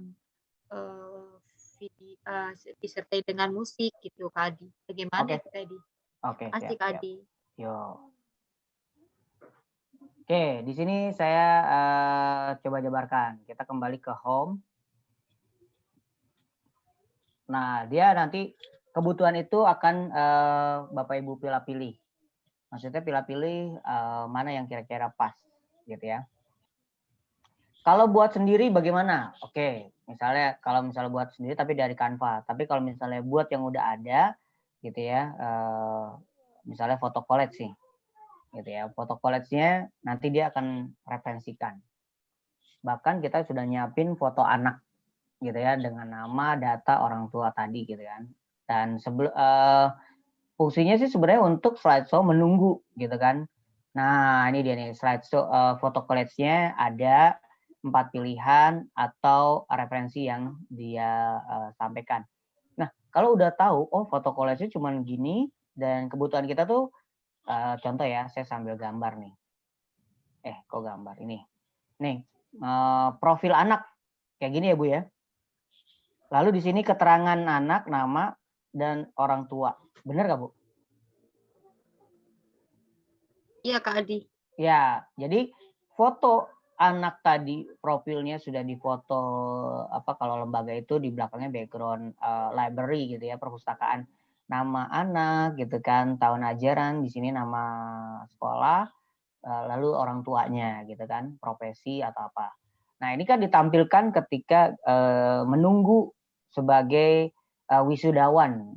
disertai dengan musik gitu Kak Adi. Bagaimana Oke. itu Kak Adi? Oke, Asik siap. Adi. Yo. Oke, di sini saya coba jabarkan. Kita kembali ke home. Nah, dia nanti kebutuhan itu akan Bapak Ibu pilih-pilih. Maksudnya pilih-pilih mana yang kira-kira pas, gitu ya. Kalau buat sendiri bagaimana? Oke, misalnya kalau misalnya buat sendiri tapi dari Canva. Tapi kalau misalnya buat yang udah ada, gitu ya, misalnya foto collage sih, gitu ya. Foto collage-nya nanti dia akan referensikan. Bahkan kita sudah nyiapin foto anak, gitu ya, dengan nama, data orang tua tadi, gitu kan. Dan fungsinya sih sebenarnya untuk slideshow menunggu, gitu kan. Nah, ini dia nih slideshow foto collage-nya ada 4 pilihan atau referensi yang dia sampaikan. Nah, kalau udah tahu, oh foto collage-nya cuma gini, Dan kebutuhan kita tuh, contoh ya, saya sambil gambar nih. Kok gambar ini? Nih, profil anak kayak gini ya Bu ya. Lalu di sini keterangan anak, nama, dan orang tua. Bener nggak Bu? Iya Kak Adi. Ya, jadi foto anak tadi profilnya sudah difoto kalau lembaga itu di belakangnya background library gitu ya, perpustakaan, nama anak gitu kan, tahun ajaran, di sini nama sekolah, lalu orang tuanya gitu kan, profesi atau apa. Nah, ini kan ditampilkan ketika menunggu sebagai wisudawan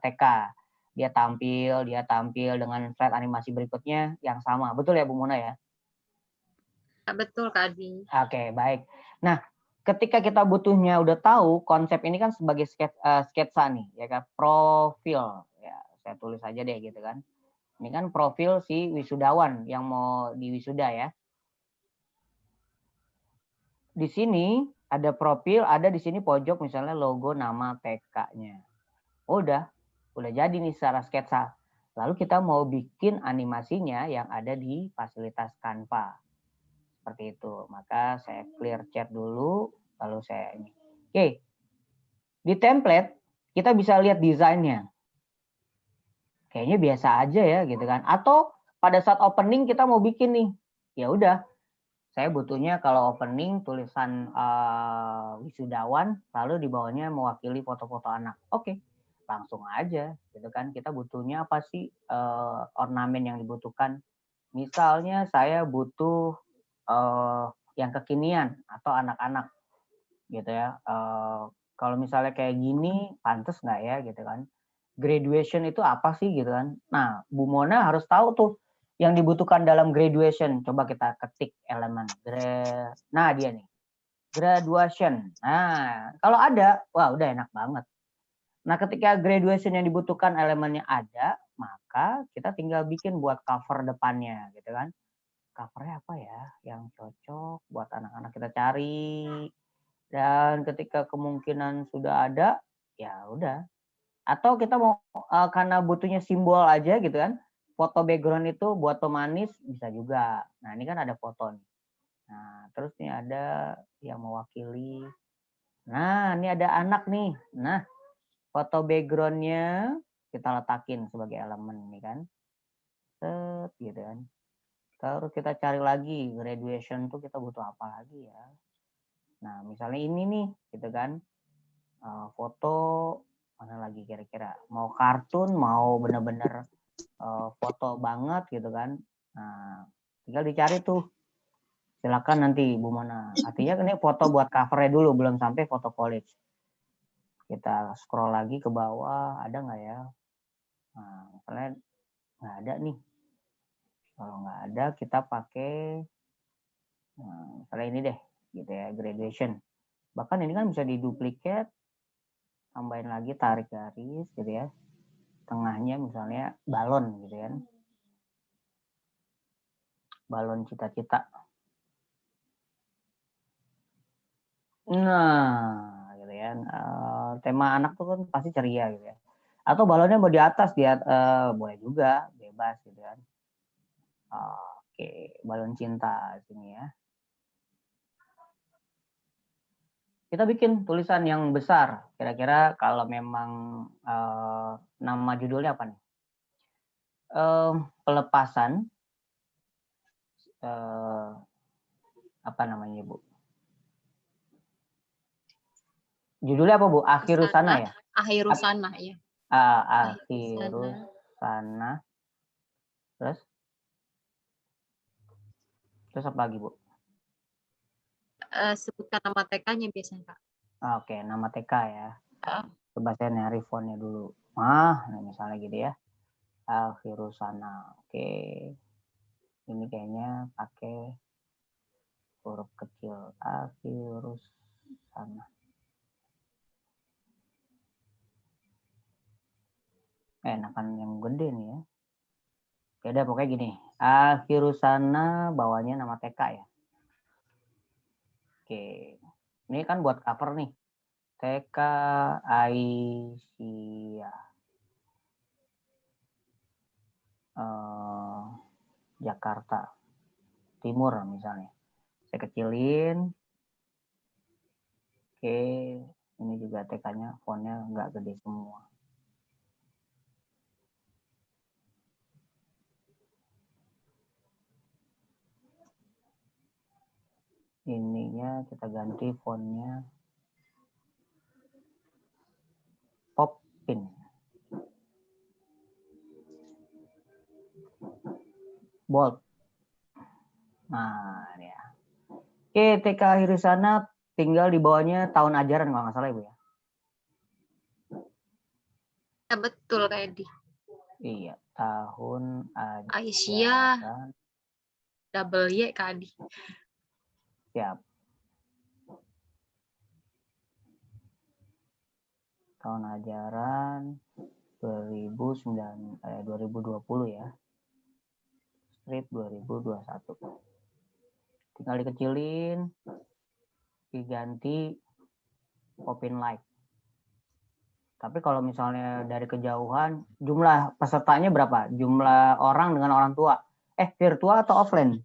TK. Dia tampil dengan slide animasi berikutnya yang sama. Betul ya Bu Mona ya? Betul Kak Adi. Oke, baik. Nah, ketika kita butuhnya udah tahu konsep ini kan sebagai sketsa nih, ya kan, profil. Ya, saya tulis aja deh gitu kan. Ini kan profil si wisudawan yang mau diwisuda ya. Di sini ada profil, ada di sini pojok misalnya logo nama TK-nya. Udah jadi nih secara sketsa. Lalu kita mau bikin animasinya yang ada di fasilitas Canva. Seperti itu. Maka saya clear chat dulu, lalu saya ini. Oke. Di template kita bisa lihat desainnya. Kayaknya biasa aja ya gitu kan. Atau pada saat opening kita mau bikin nih. Ya udah. Saya butuhnya kalau opening tulisan wisudawan, lalu di bawahnya mewakili foto-foto anak. Oke. Langsung aja gitu kan. Kita butuhnya apa sih ornamen yang dibutuhkan. Misalnya saya butuh yang kekinian atau anak-anak gitu ya. Kalau misalnya kayak gini pantas nggak ya gitu kan. Graduation itu apa sih gitu kan. Nah, Bu Mona harus tahu tuh yang dibutuhkan dalam graduation. Coba kita ketik elemen nah dia nih. Graduation. Nah, kalau ada, wah udah enak banget. Nah, ketika graduation yang dibutuhkan elemennya ada, maka kita tinggal bikin buat cover depannya gitu kan. Covernya apa ya yang cocok buat anak-anak kita cari. Dan ketika kemungkinan sudah ada, ya udah. Atau kita mau karena butuhnya simbol aja gitu kan. Foto background itu buat pemanis bisa juga. Nah, ini kan ada foto nih. Nah, terus nih ada yang mewakili. Nah, ini ada anak nih. Nah, foto background-nya kita letakin sebagai elemen nih kan. Set gitu kan. Terus kita cari lagi graduation tuh kita butuh apa lagi ya. Nah, misalnya ini nih gitu kan. Foto mana lagi kira-kira, mau kartun mau bener-bener foto banget gitu kan. Nah, tinggal dicari tuh, silakan nanti Bu Mona, artinya ini foto buat covernya dulu, belum sampai foto college. Kita scroll lagi ke bawah, ada nggak ya. Nah, misalnya nggak ada nih, kalau nggak ada kita pakai misalnya ini deh gitu ya, graduation. Bahkan ini kan bisa diduplikat, tambahin lagi, tarik garis gitu ya, tengahnya misalnya balon gitu kan, balon cita-cita. Nah gitu ya, tema anak tuh kan pasti ceria gitu ya, atau balonnya mau di atas dia boleh juga, bebas gitu kan. Oke, balon cinta sini ya. Kita bikin tulisan yang besar, kira-kira kalau memang nama judulnya apa nih? Pelepasan apa namanya Bu? Judulnya apa Bu? Akhirusana ya? Akhirusana ya. Akhirusana. Terus apa lagi Bu? Sebutkan nama TK-nya biasanya Kak. Oke, nama TK ya. Coba saya nyari fontnya dulu. Nah misalnya gitu ya. Akhirusana. Oke. Ini kayaknya pakai huruf kecil. Akhirusana. Enakan yang gede nih ya. Beda pokoknya gini. Akhirusana bawahnya nama TK ya. Oke. Ini kan buat cover nih. TK Aisyah. Jakarta Timur misalnya. Saya kecilin. Oke, ini juga TK-nya, fontnya nggak gede semua. Ininya kita ganti fontnya Popin. Bold. Nah, ya. Oke, TK Hirisana tinggal di bawahnya tahun ajaran kalau nggak salah Ibu ya. Ya, betul Kak Edi. Iya, tahun Aisyah, ajaran. double Y Kak Edi. Siap. Tahun ajaran 2020 ya. Strip 2021. Tinggal dikecilin, diganti Popin Like. Tapi kalau misalnya dari kejauhan, jumlah pesertanya berapa? Jumlah orang dengan orang tua. Virtual atau offline?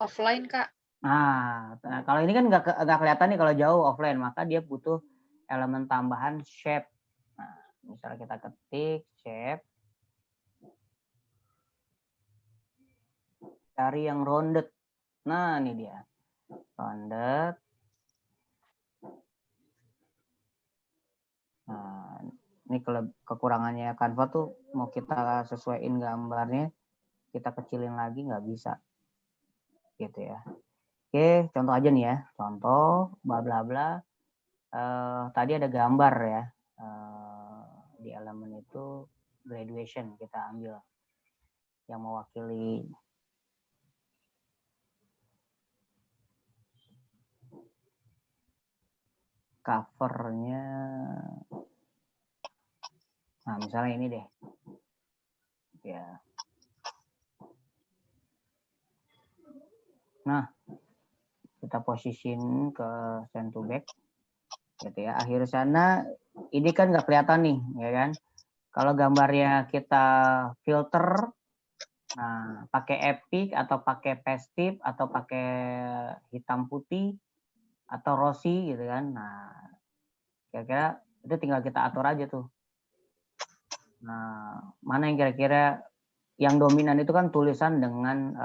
Offline Kak. Nah, kalau ini kan nggak kelihatan nih kalau jauh offline, maka dia butuh elemen tambahan shape. Nah, misalnya kita ketik shape, cari yang rounded. Nah, ini dia. Rounded. Nah, ini kekurangannya Canva tuh mau kita sesuaiin gambarnya, kita kecilin lagi nggak bisa. Gitu ya. Oke, contoh aja nih ya. Contoh, bla bla bla. Tadi ada gambar ya. Di elemen itu graduation kita ambil yang mewakili covernya. Nah, misalnya ini deh. Ya. Nah, kita position ke send to back. Gitu ya. Akhir sana ini kan nggak kelihatan nih, ya kan? Kalau gambarnya kita filter, nah pakai epic atau pakai pastel atau pakai hitam putih atau rosy gitu kan. Nah, kira-kira itu tinggal kita atur aja tuh. Nah, mana yang kira-kira yang dominan itu kan tulisan dengan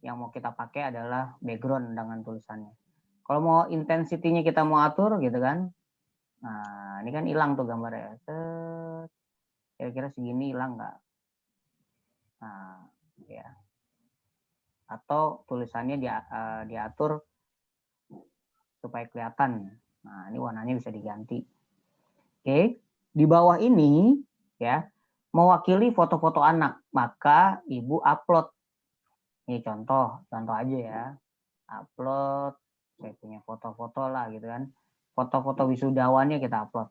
yang mau kita pakai adalah background dengan tulisannya. Kalau mau intensity-nya kita mau atur gitu kan. Nah, ini kan hilang tuh gambarnya. Kira-kira segini hilang nggak? Nah, ya. Atau tulisannya diatur supaya kelihatan. Nah, ini warnanya bisa diganti. Oke, di bawah ini ya mewakili foto-foto anak, maka ibu upload. Ini contoh aja ya. Upload, saya punya foto-foto lah gitu kan. Foto-foto wisudawannya kita upload.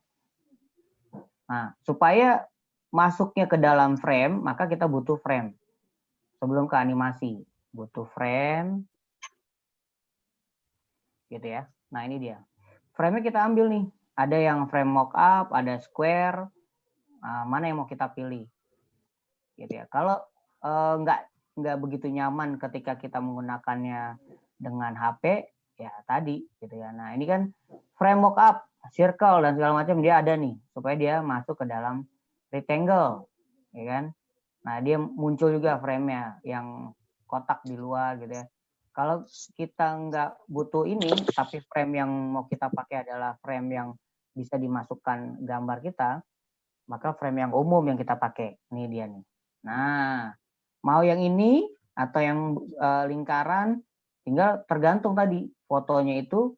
Nah, supaya masuknya ke dalam frame, maka kita butuh frame. Sebelum ke animasi, butuh frame. Gitu ya. Nah, ini dia. Frame-nya kita ambil nih. Ada yang frame mockup, ada square. Mana yang mau kita pilih? Gitu ya. Kalau nggak begitu nyaman ketika kita menggunakannya dengan HP, ya tadi gitu ya. Nah, ini kan frame mockup, circle dan segala macam dia ada nih supaya dia masuk ke dalam rectangle, ya kan? Nah, dia muncul juga frame-nya yang kotak di luar gitu ya. Kalau kita nggak butuh ini, tapi frame yang mau kita pakai adalah frame yang bisa dimasukkan gambar kita, maka frame yang umum yang kita pakai. Ini dia nih. Nah, mau yang ini atau yang lingkaran, tinggal tergantung tadi fotonya itu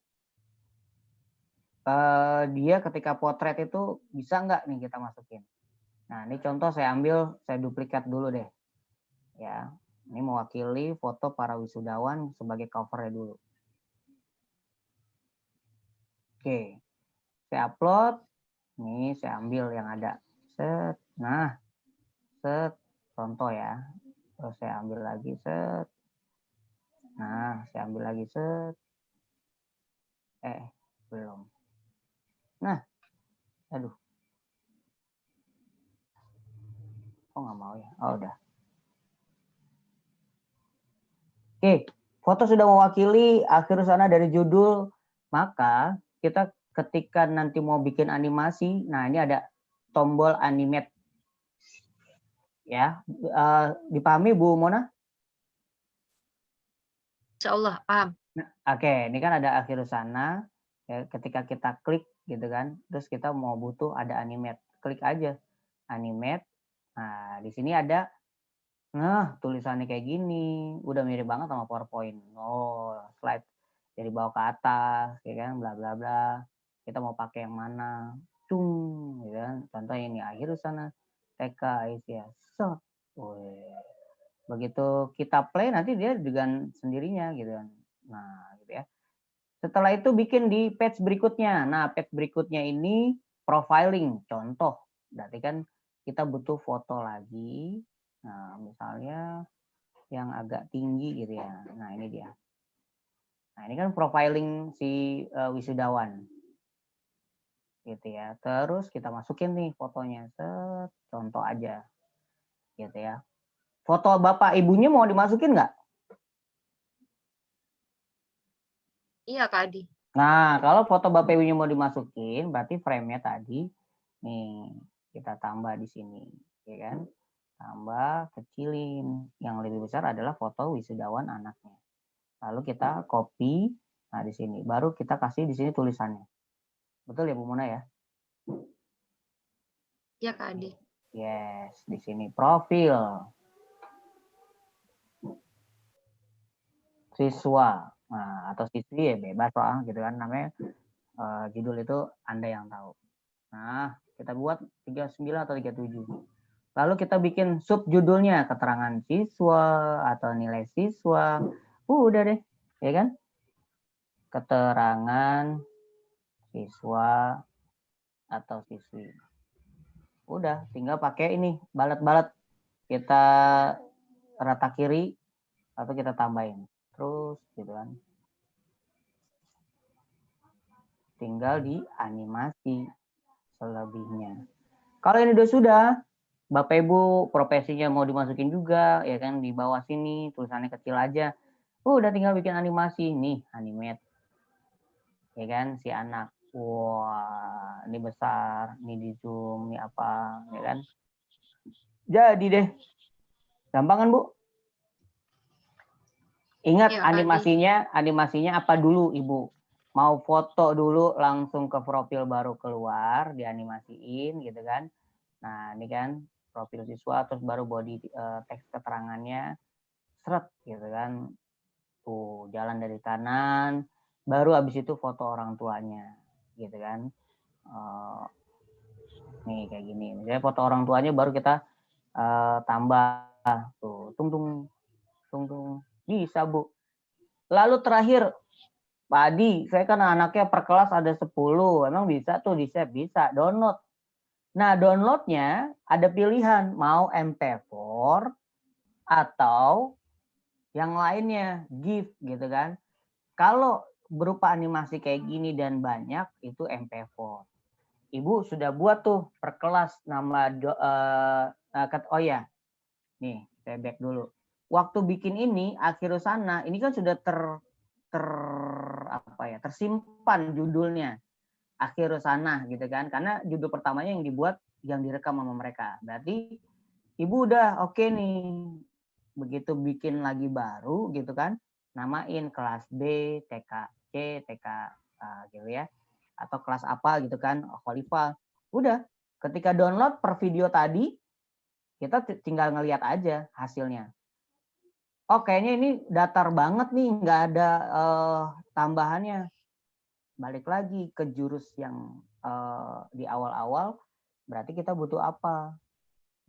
dia ketika potret itu bisa nggak nih kita masukin. Nah, ini contoh saya ambil, saya duplikat dulu deh. Ya, ini mewakili foto para wisudawan sebagai covernya dulu. Oke, saya upload. Ini saya ambil yang ada. Set. Nah, set. Contoh ya. Terus saya ambil lagi, set. Nah, saya ambil lagi, set. Belum. Nah, aduh. Kok nggak mau ya? Oh, udah. Oke, foto sudah mewakili akhir sana dari judul, maka kita ketika nanti mau bikin animasi, nah ini ada tombol animate. Ya, dipahami Bu Mona? Insya Allah paham. Nah, oke, ini kan ada akhir sana. Ya, ketika kita klik gitu kan, terus kita mau butuh ada animate, klik aja animate. Nah, di sini ada tulisannya kayak gini, udah mirip banget sama PowerPoint. Oh, slide dari bawah ke atas, ya kan, bla bla bla. Kita mau pakai yang mana? Cung, ya kan. Contoh ini akhir sana TK Asia. So, begitu kita play nanti dia dengan sendirinya gitu kan. Nah, gitu ya. Setelah itu bikin di page berikutnya. Nah, page berikutnya ini profiling, contoh. Berarti kan kita butuh foto lagi. Nah, misalnya yang agak tinggi gitu ya. Nah, ini dia. Nah, ini kan profiling si wisudawan. Gitu ya. Terus kita masukin nih fotonya. Contoh aja. Gitu ya. Foto bapak ibunya mau dimasukin nggak? Iya Kak Adi. Nah, kalau foto bapak ibunya mau dimasukin, berarti frame-nya tadi, nih, kita tambah di sini. Ya kan? Tambah kecilin. Yang lebih besar adalah foto wisudawan anaknya. Lalu kita copy, nah di sini. Baru kita kasih di sini tulisannya. Betul ya Bu Mona ya? Iya Kak Adi. Yes, di sini profil siswa. Nah, atau siswi ya bebas soal gitu kan namanya. Judul itu Anda yang tahu. Nah, kita buat 39 atau 37. Lalu kita bikin subjudulnya, keterangan siswa atau nilai siswa. Udah deh, ya kan? Keterangan siswa atau siswi. Udah, tinggal pakai ini, balet-balet. Kita rata kiri atau kita tambahin. Terus gitu kan. Tinggal di animasi selebihnya. Kalau ini sudah, Bapak Ibu profesinya mau dimasukin juga, ya kan di bawah sini tulisannya kecil aja. Udah tinggal bikin animasi nih, animate. Ya kan si anak. Wah, ini besar, ini di zoom, ini apa, ya kan? Jadi deh. Gampang kan, Bu? Ingat Iya, animasinya apa dulu, Ibu? Mau foto dulu langsung ke profil baru keluar, dianimasiin gitu kan. Nah, ini kan profil siswa terus baru body teks keterangannya seret gitu kan. Tuh, jalan dari kanan, baru habis itu foto orang tuanya gitu kan. Nih kayak gini. Misalnya foto orang tuanya baru kita tambah tuh, tung. Bisa, Bu. Lalu terakhir Pak Adi, saya kan anaknya per kelas ada 10, emang bisa tuh di-save? Bisa, download. Nah, downloadnya ada pilihan, mau MP4 atau yang lainnya, GIF gitu kan. Kalau berupa animasi kayak gini dan banyak, itu MP4. Ibu sudah buat tuh per kelas nama, oh ya, nih saya back dulu. Waktu bikin ini, akhir sana, ini kan sudah tersimpan judulnya akhir sana gitu kan, karena judul pertamanya yang dibuat yang direkam sama mereka. Berarti ibu udah oke nih, begitu bikin lagi baru gitu kan, namain kelas B, TK C, TK gitu ya, atau kelas apa gitu kan, Khalifah. Udah, ketika download per video tadi, kita tinggal ngelihat aja hasilnya. Oh kayaknya ini datar banget nih, nggak ada tambahannya. Balik lagi ke jurus yang di awal-awal, berarti kita butuh apa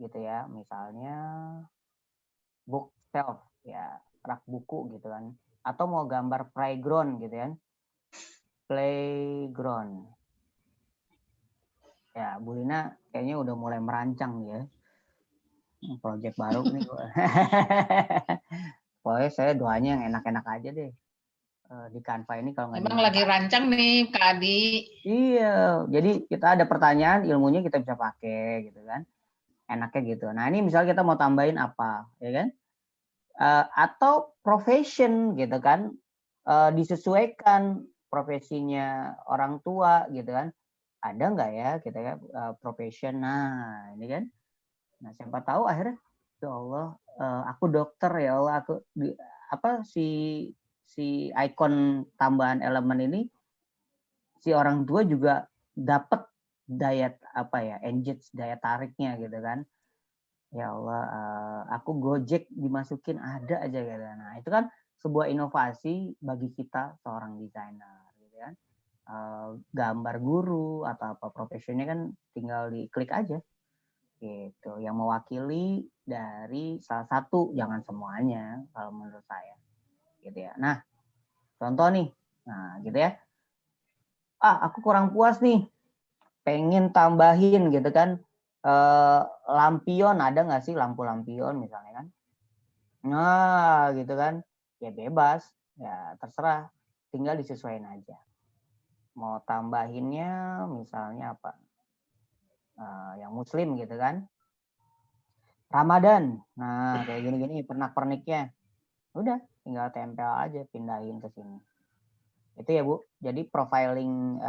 gitu ya, misalnya book shelf ya, rak buku gitu kan, atau mau gambar playground gitu kan, playground ya. Bu Lina kayaknya udah mulai merancang ya project baru nih. Pokoknya saya doanya yang enak-enak aja deh di Canva ini. Kalau nggak Emang lagi rancang nih Kak Adi. Iya, jadi kita ada pertanyaan, ilmunya kita bisa pakai gitu kan. enaknya gitu. Nah ini misalnya kita mau tambahin apa, ya kan? Atau profession gitu kan, disesuaikan profesinya orang tua gitu kan. Ada nggak ya kita ya profession? Nah ini kan. Nah siapa tahu akhirnya, ya Allah, aku dokter, ya Allah, aku si ikon tambahan elemen ini, si orang tua juga dapat daya engage, daya tariknya gitu kan. Ya Allah, aku Gojek dimasukin ada aja gitu. Nah itu kan sebuah inovasi bagi kita seorang desainer gitu kan. Gambar guru atau apa profesinya kan tinggal diklik aja gitu, yang mewakili dari salah satu, jangan semuanya kalau menurut saya gitu ya. Nah contoh nih, nah gitu ya, aku kurang puas nih, pengen tambahin gitu kan, lampion, ada nggak sih lampu lampion misalnya kan. Nah gitu kan, ya bebas, ya terserah, tinggal disesuaikan aja mau tambahinnya misalnya apa, yang muslim gitu kan, Ramadan. Nah, kayak gini-gini pernak-perniknya. Udah, tinggal tempel aja, pindahin ke sini. Itu ya, Bu. Jadi profiling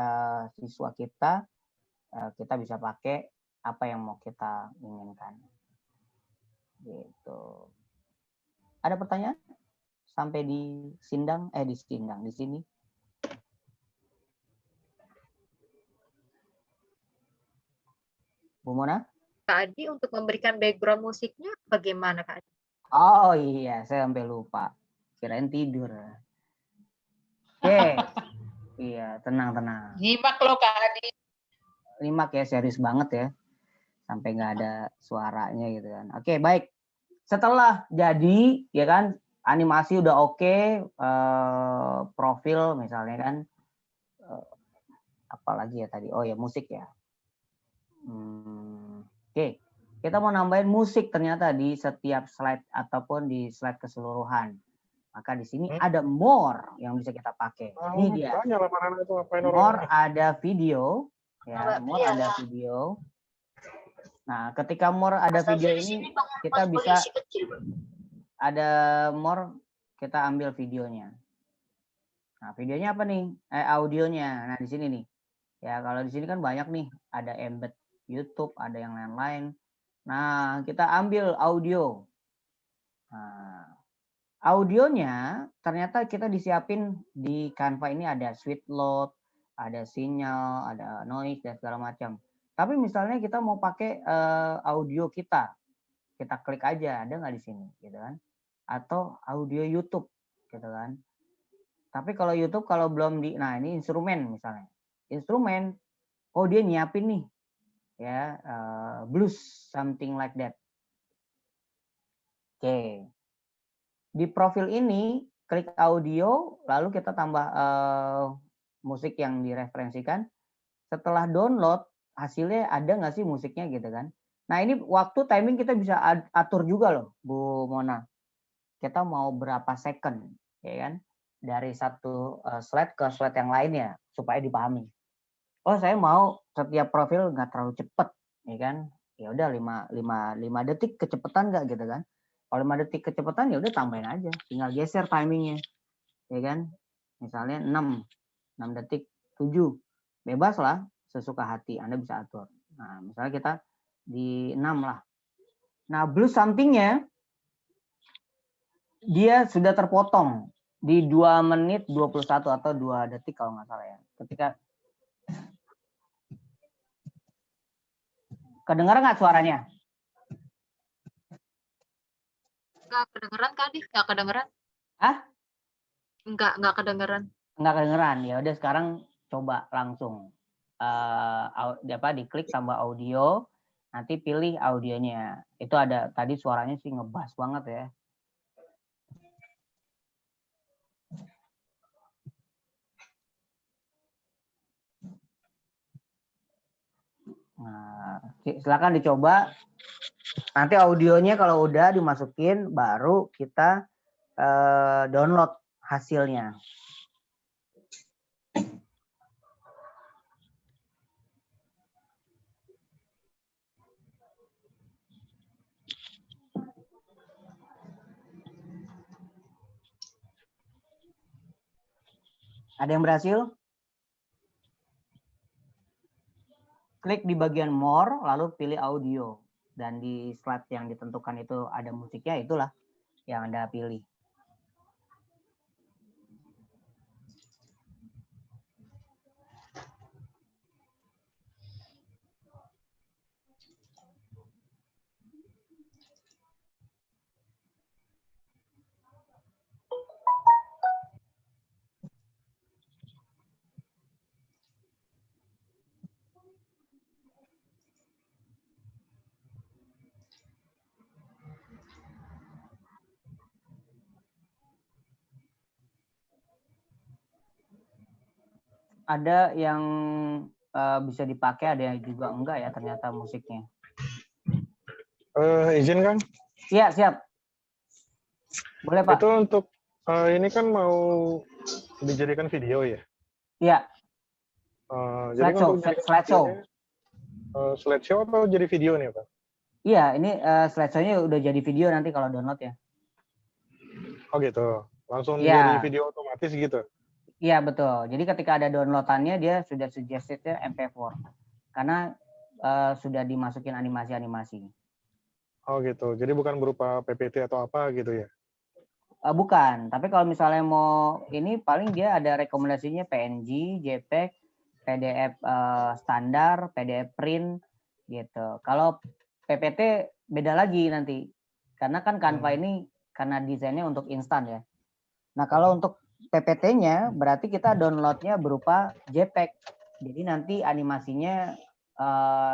siswa kita bisa pakai apa yang mau kita inginkan. Gitu. Ada pertanyaan? Sampai di sini. Bu Mona? Kak Adi untuk memberikan background musiknya bagaimana Kak Adi? Oh iya, saya sampai lupa. Kirain tidur. Oke. Iya, tenang. Nyimak loh Kak Adi. Nyimak ya, serius banget ya. Sampai nggak ada suaranya gitu kan. Oke, baik. Setelah jadi, ya kan, animasi udah oke, profil misalnya kan, apalagi ya tadi, oh ya musik ya. Oke, kita mau nambahin musik ternyata di setiap slide ataupun di slide keseluruhan. Maka di sini ada more yang bisa kita pakai. Ini dia. More ada video, ya, more ada video. Nah, ketika more ada video ini, kita bisa ada more, kita ambil videonya. Nah, videonya apa nih? Audionya. Nah, di sini nih. Ya, kalau di sini kan banyak nih, ada embed YouTube, ada yang lain-lain. Nah, kita ambil audio. Nah, audionya ternyata kita disiapin di Canva ini ada sweet load, ada sinyal, ada noise dan segala macam. Tapi misalnya kita mau pakai audio kita klik aja, ada nggak di sini, gitu kan? Atau audio YouTube, gitu kan? Tapi kalau YouTube kalau belum nah ini instrumen misalnya, instrumen, oh dia nyiapin nih, ya blues something like that. Oke, di profil ini klik audio, lalu kita tambah musik yang direferensikan. Setelah download hasilnya ada nggak sih musiknya gitu kan? Nah ini waktu timing kita bisa atur juga loh, Bu Mona. Kita mau berapa second, ya kan? Dari satu slide ke slide yang lainnya supaya dipahami. Oh saya mau setiap profil nggak terlalu cepat, ya kan? Ya udah 5 detik kecepatan nggak gitu kan? Kalau 5 detik kecepatan ya udah tambahin aja, tinggal geser timingnya, ya kan? Misalnya 6 detik 7, bebas lah sesuka hati, Anda bisa atur. Nah misalnya kita di 6 lah. Nah blues somethingnya dia sudah terpotong di 2 menit 21 atau 2 detik kalau nggak salah ya. Ketika kedengaran nggak suaranya? Nggak kedengeran Kak Adi? Nggak kedengeran? Hah? Nggak kedengeran. Nggak kedengeran. Ya udah sekarang coba langsung diklik tambah audio, nanti pilih audionya. Itu ada tadi suaranya sih ngebas banget ya. Nah, silakan dicoba. Nanti audionya kalau udah dimasukin, baru kita download hasilnya. Ada yang berhasil? Klik di bagian more, lalu pilih audio. Dan di slide yang ditentukan itu ada musiknya, itulah yang Anda pilih. Ada yang bisa dipakai, ada yang juga enggak ya ternyata musiknya. Izin kan? Iya, siap. Boleh, Pak. Itu untuk ini kan mau dijadikan video ya? Iya. Jadi Slideshow, untuk jadikan slideshow. videonya, slideshow apa jadi video nih, Pak? Iya, ini slideshow-nya udah jadi video nanti kalau download ya. Oh gitu. Langsung Iya. jadi video otomatis gitu? Iya, betul. Jadi ketika ada downloadannya dia sudah suggested-nya MP4. Karena sudah dimasukin animasi-animasi. Oh gitu. Jadi bukan berupa PPT atau apa gitu ya? Bukan, tapi kalau misalnya mau ini paling dia ada rekomendasinya PNG, JPEG, PDF standar, PDF print gitu. Kalau PPT beda lagi nanti. Karena kan Canva ini karena desainnya untuk instan ya. Nah, kalau untuk PPT-nya berarti kita download-nya berupa JPEG. Jadi nanti animasinya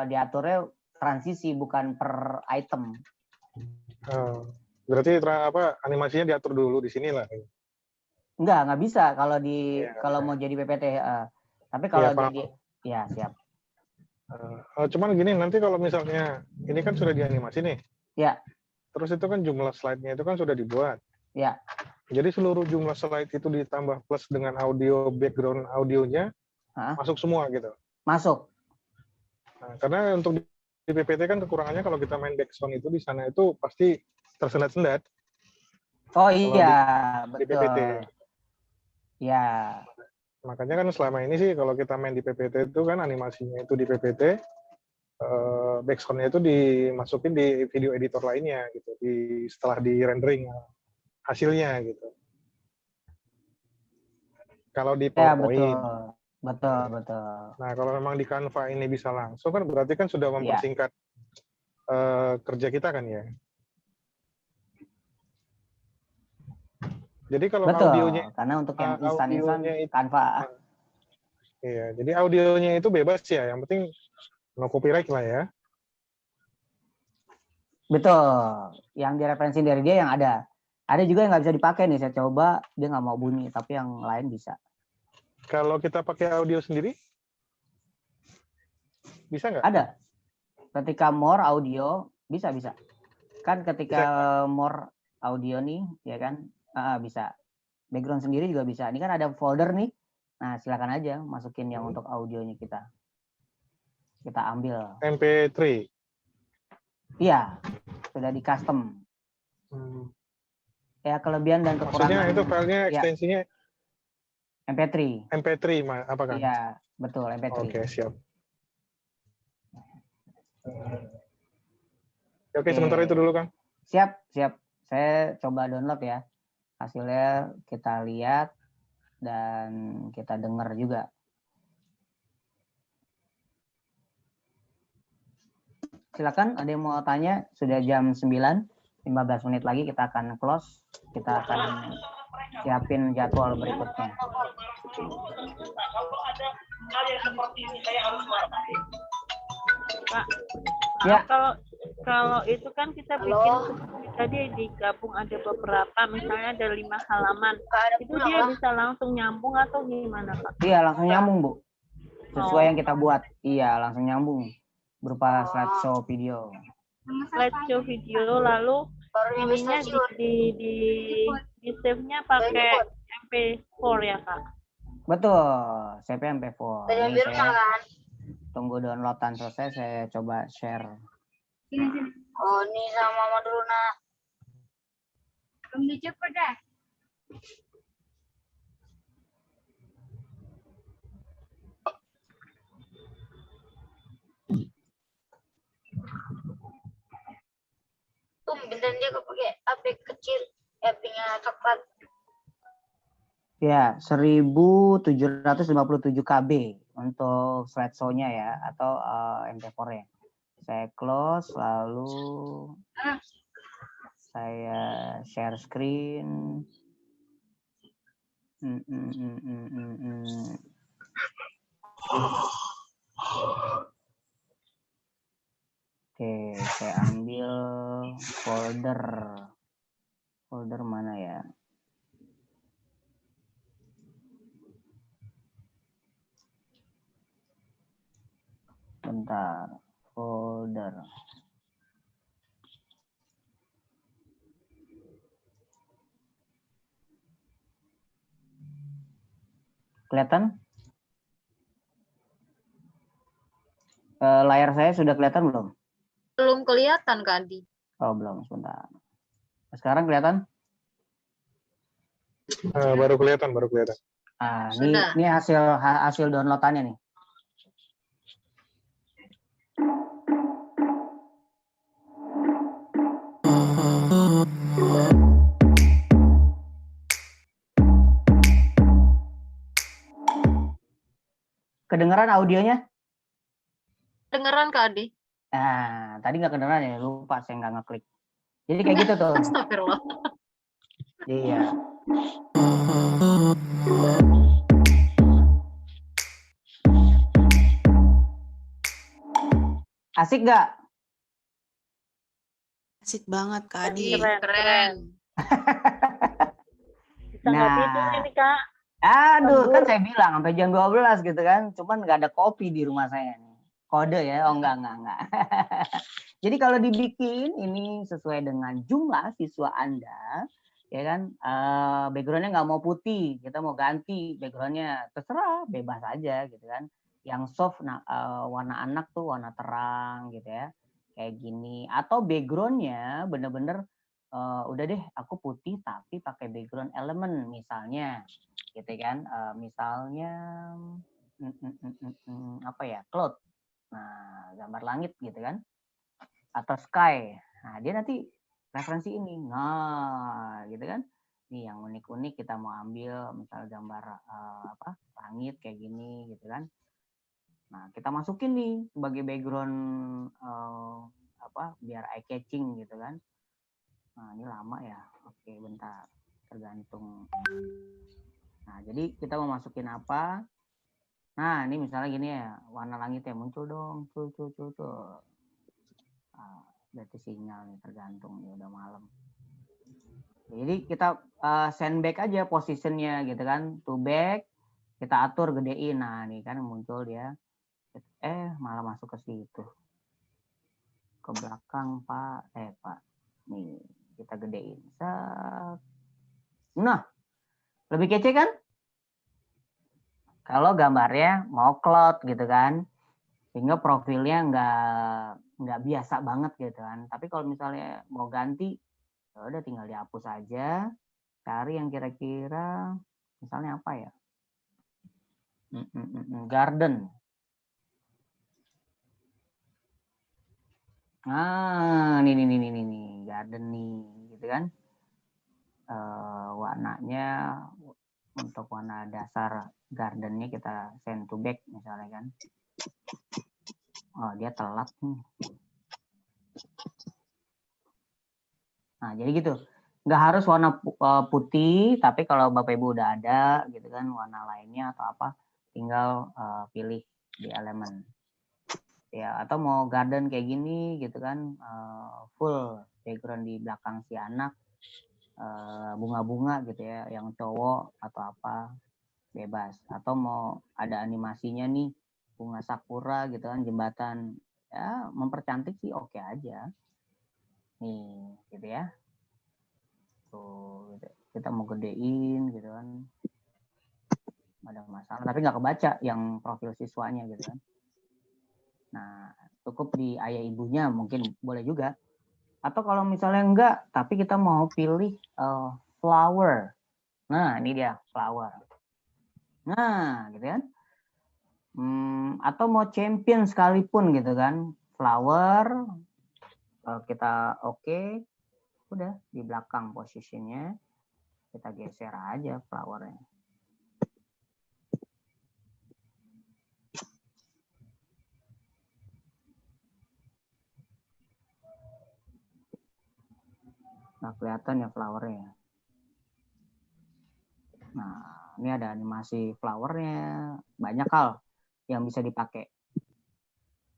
diaturnya transisi bukan per item. Berarti animasinya diatur dulu di sini lah. Nggak bisa kalau kalau mau jadi PPT. Tapi kalau jadi ya siap. Cuman gini, nanti kalau misalnya ini kan sudah dianimasi nih. Ya. Terus itu kan jumlah slide-nya itu kan sudah dibuat. Ya. Jadi seluruh jumlah slide itu ditambah plus dengan audio, background audionya masuk semua gitu. Masuk. Nah, karena untuk di PPT kan kekurangannya kalau kita main background itu di sana itu pasti tersendat-sendat. Oh iya, di PPT. Ya. Makanya kan selama ini sih kalau kita main di PPT itu kan animasinya itu di PPT, background-nya itu dimasukin di video editor lainnya gitu, setelah di rendering hasilnya gitu. Kalau di PowerPoint. Ya, betul. Nah, kalau memang di Canva ini bisa langsung kan berarti kan sudah mempersingkat kerja kita kan ya. Jadi kalau audionya, karena untuk yang instan-instan Canva. Iya, jadi audionya itu bebas ya, yang penting no copyright lah ya. Betul, yang direferensi dari dia yang ada. Ada juga yang nggak bisa dipakai nih, saya coba dia nggak mau bunyi, tapi yang lain bisa. Kalau kita pakai audio sendiri, bisa nggak? Ada. Ketika more audio bisa. Kan ketika more audio nih, ya kan? Bisa. Background sendiri juga bisa. Ini kan ada folder nih. Nah, silakan aja masukin yang untuk audionya kita. Kita ambil. MP3. Iya, sudah di custom. Ya, kelebihan dan kekurangan. Maksudnya itu filenya ekstensinya MP3. MP3 apa kan? Iya, betul MP3. Oke, siap. Oke, sementara itu dulu, Kang. Siap. Saya coba download ya. Hasilnya kita lihat dan kita dengar juga. Silakan, ada yang mau tanya? Sudah jam 9, 15 menit lagi kita akan close. Kita akan siapin jadwal berikutnya. Pak, ya. Kalau itu kan kita bikin tadi digabung ada beberapa, misalnya ada 5 halaman, itu dia bisa langsung nyambung atau gimana, Pak? Iya, langsung nyambung, Bu. Sesuai yang kita buat. Iya, langsung nyambung. Berupa slideshow video. Slideshow video, lalu ininya di save-nya pakai MP4 ya, Kak? Betul, save MP4. Ini saya tunggu downloadan selesai, saya coba share. Oh, ini sama Mama dulu, Nak. Belum cepet dah. dia pakai HP kecil, HP-nya coklat. Ya, 1757 KB untuk slideshow-nya ya, atau MP4-nya. Saya close, lalu saya share screen. Oke, saya ambil folder mana ya? Bentar, folder. Kelihatan? Layar saya sudah kelihatan belum? Belum kelihatan, Kak Adi. Oh, belum, sebentar. Sekarang kelihatan? Baru kelihatan. Ah, Sudah. ini hasil downloadannya nih. Kedengeran audionya? Dengeran, Kak Adi? Nah, tadi nggak kedengeran ya, lupa saya nggak ngeklik. Jadi kayak gitu tuh. Astagfirullah. Iya. Asik nggak? Asik banget, Kak Adi. Keren. Bisa nggak tidur Nah, ini, Kak. aduh, kan Lembur. saya bilang sampai jam 12 gitu kan, cuman nggak ada kopi di rumah saya nih. Kode ya, oh enggak. Jadi kalau dibikin ini sesuai dengan jumlah siswa Anda, ya kan, backgroundnya nggak mau putih, kita mau ganti backgroundnya, terserah, bebas aja gitu kan. Yang soft, warna anak tuh warna terang gitu ya, kayak gini. Atau backgroundnya bener-bener, udah deh aku putih tapi pakai background elemen misalnya, gitu kan. Misalnya apa ya, cloud. Nah, gambar langit gitu kan, atau sky. Nah, dia nanti referensi ini. Nah, gitu kan. Nih yang unik-unik kita mau ambil, misal gambar langit kayak gini gitu kan. Nah, kita masukin nih sebagai background biar eye catching gitu kan. Nah, ini lama ya. Oke, bentar. Tergantung. Nah, jadi kita mau masukin apa? Nah, ini misalnya gini ya, warna langitnya muncul dong, tuh. Berarti sinyal nih, tergantung ya udah malam. Jadi kita send back aja positionnya gitu kan, to back, kita atur gedein. Nah, nih kan muncul dia. Malah masuk ke situ. Ke belakang, Pak. Pak. Nih, kita gedein. Nah, lebih kece kan? Kalau gambarnya mau cloud gitu kan, sehingga profilnya nggak biasa banget gitu kan. Tapi kalau misalnya mau ganti, ya udah tinggal dihapus aja, cari yang kira-kira misalnya apa ya, garden. Nah, nih garden nih, gitu kan. Warnanya untuk warna dasar gardennya kita send to back misalnya kan. Oh, dia telat nih. Nah, jadi gitu. Nggak harus warna putih, tapi kalau Bapak Ibu udah ada gitu kan warna lainnya atau apa, tinggal pilih di elemen. Ya, atau mau garden kayak gini gitu kan, full background di belakang si anak, bunga-bunga gitu ya, yang cowok atau apa, bebas. Atau mau ada animasinya nih, bunga sakura gitu kan, jembatan, ya mempercantik sih oke aja. Nih, gitu ya. Tuh, gitu. Kita mau gedein gitu kan, nggak ada masalah. Tapi nggak kebaca yang profil siswanya gitu kan. Nah, cukup di ayah ibunya mungkin boleh juga. Atau kalau misalnya enggak, tapi kita mau pilih flower. Nah, ini dia flower. Nah, gitu kan. Atau mau champion sekalipun gitu kan. Flower, kita oke. Udah di belakang posisinya kita geser aja flowernya. Nah, kelihatan ya flowernya. Nah, ini ada animasi flowernya, banyak hal yang bisa dipakai.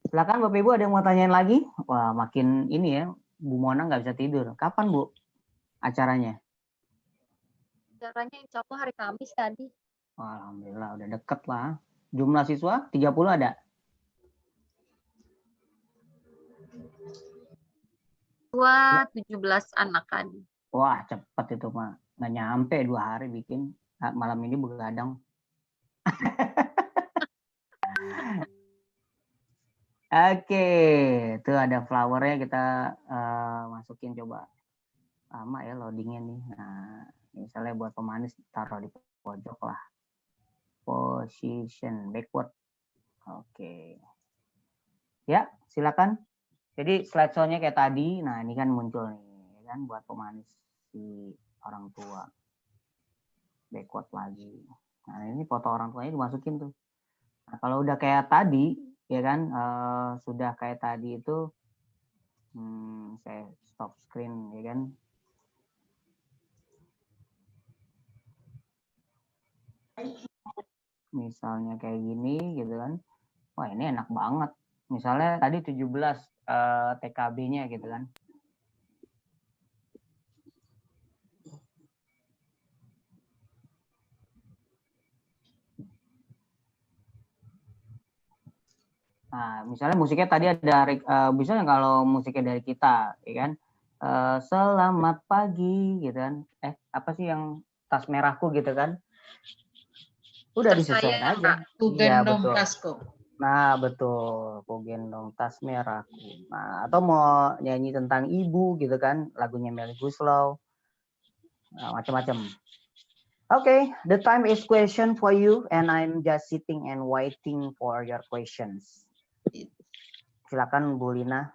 Silakan Bapak Ibu, ada yang mau tanyain lagi? Wah, makin ini ya, Bu Mona nggak bisa tidur. Kapan Bu acaranya? Acaranya insya Allah hari Kamis tadi. Alhamdulillah, udah deket lah. Jumlah siswa 30 ada? Dua 17 anak tadi. Wah, cepet itu mah. Nggak nyampe 2 hari bikin. Malam ini begadang. Oke, itu ada flowernya, kita masukin coba. Lama ya loadingnya nih. Nah, misalnya buat pemanis taruh di pojok lah. Position backward. Oke. Ya, silakan. Jadi slide show-nya kayak tadi. Nah, ini kan muncul nih kan buat pemanis si orang tua. Backward lagi. Nah, ini foto orang tuanya dimasukin tuh. Nah, kalau udah kayak tadi, ya kan, sudah kayak tadi itu, saya stop screen, ya kan. Misalnya kayak gini, gitu kan. Wah, ini enak banget. Misalnya tadi 17 TKB-nya, gitu kan. Nah, misalnya musiknya tadi ada, misalnya kalau musiknya dari kita, ya kan, selamat pagi, gitu kan, apa sih yang tas merahku, gitu kan, udah disesuaikan aja. Ku Iya, gendong betul. tasku. Nah, betul, ku gendong tas merahku. Nah, atau mau nyanyi tentang ibu, gitu kan, lagunya Melly Guslow, nah, macam-macam. Okay, the time is question for you, and I'm just sitting and waiting for your questions. Silakan Bu Lina.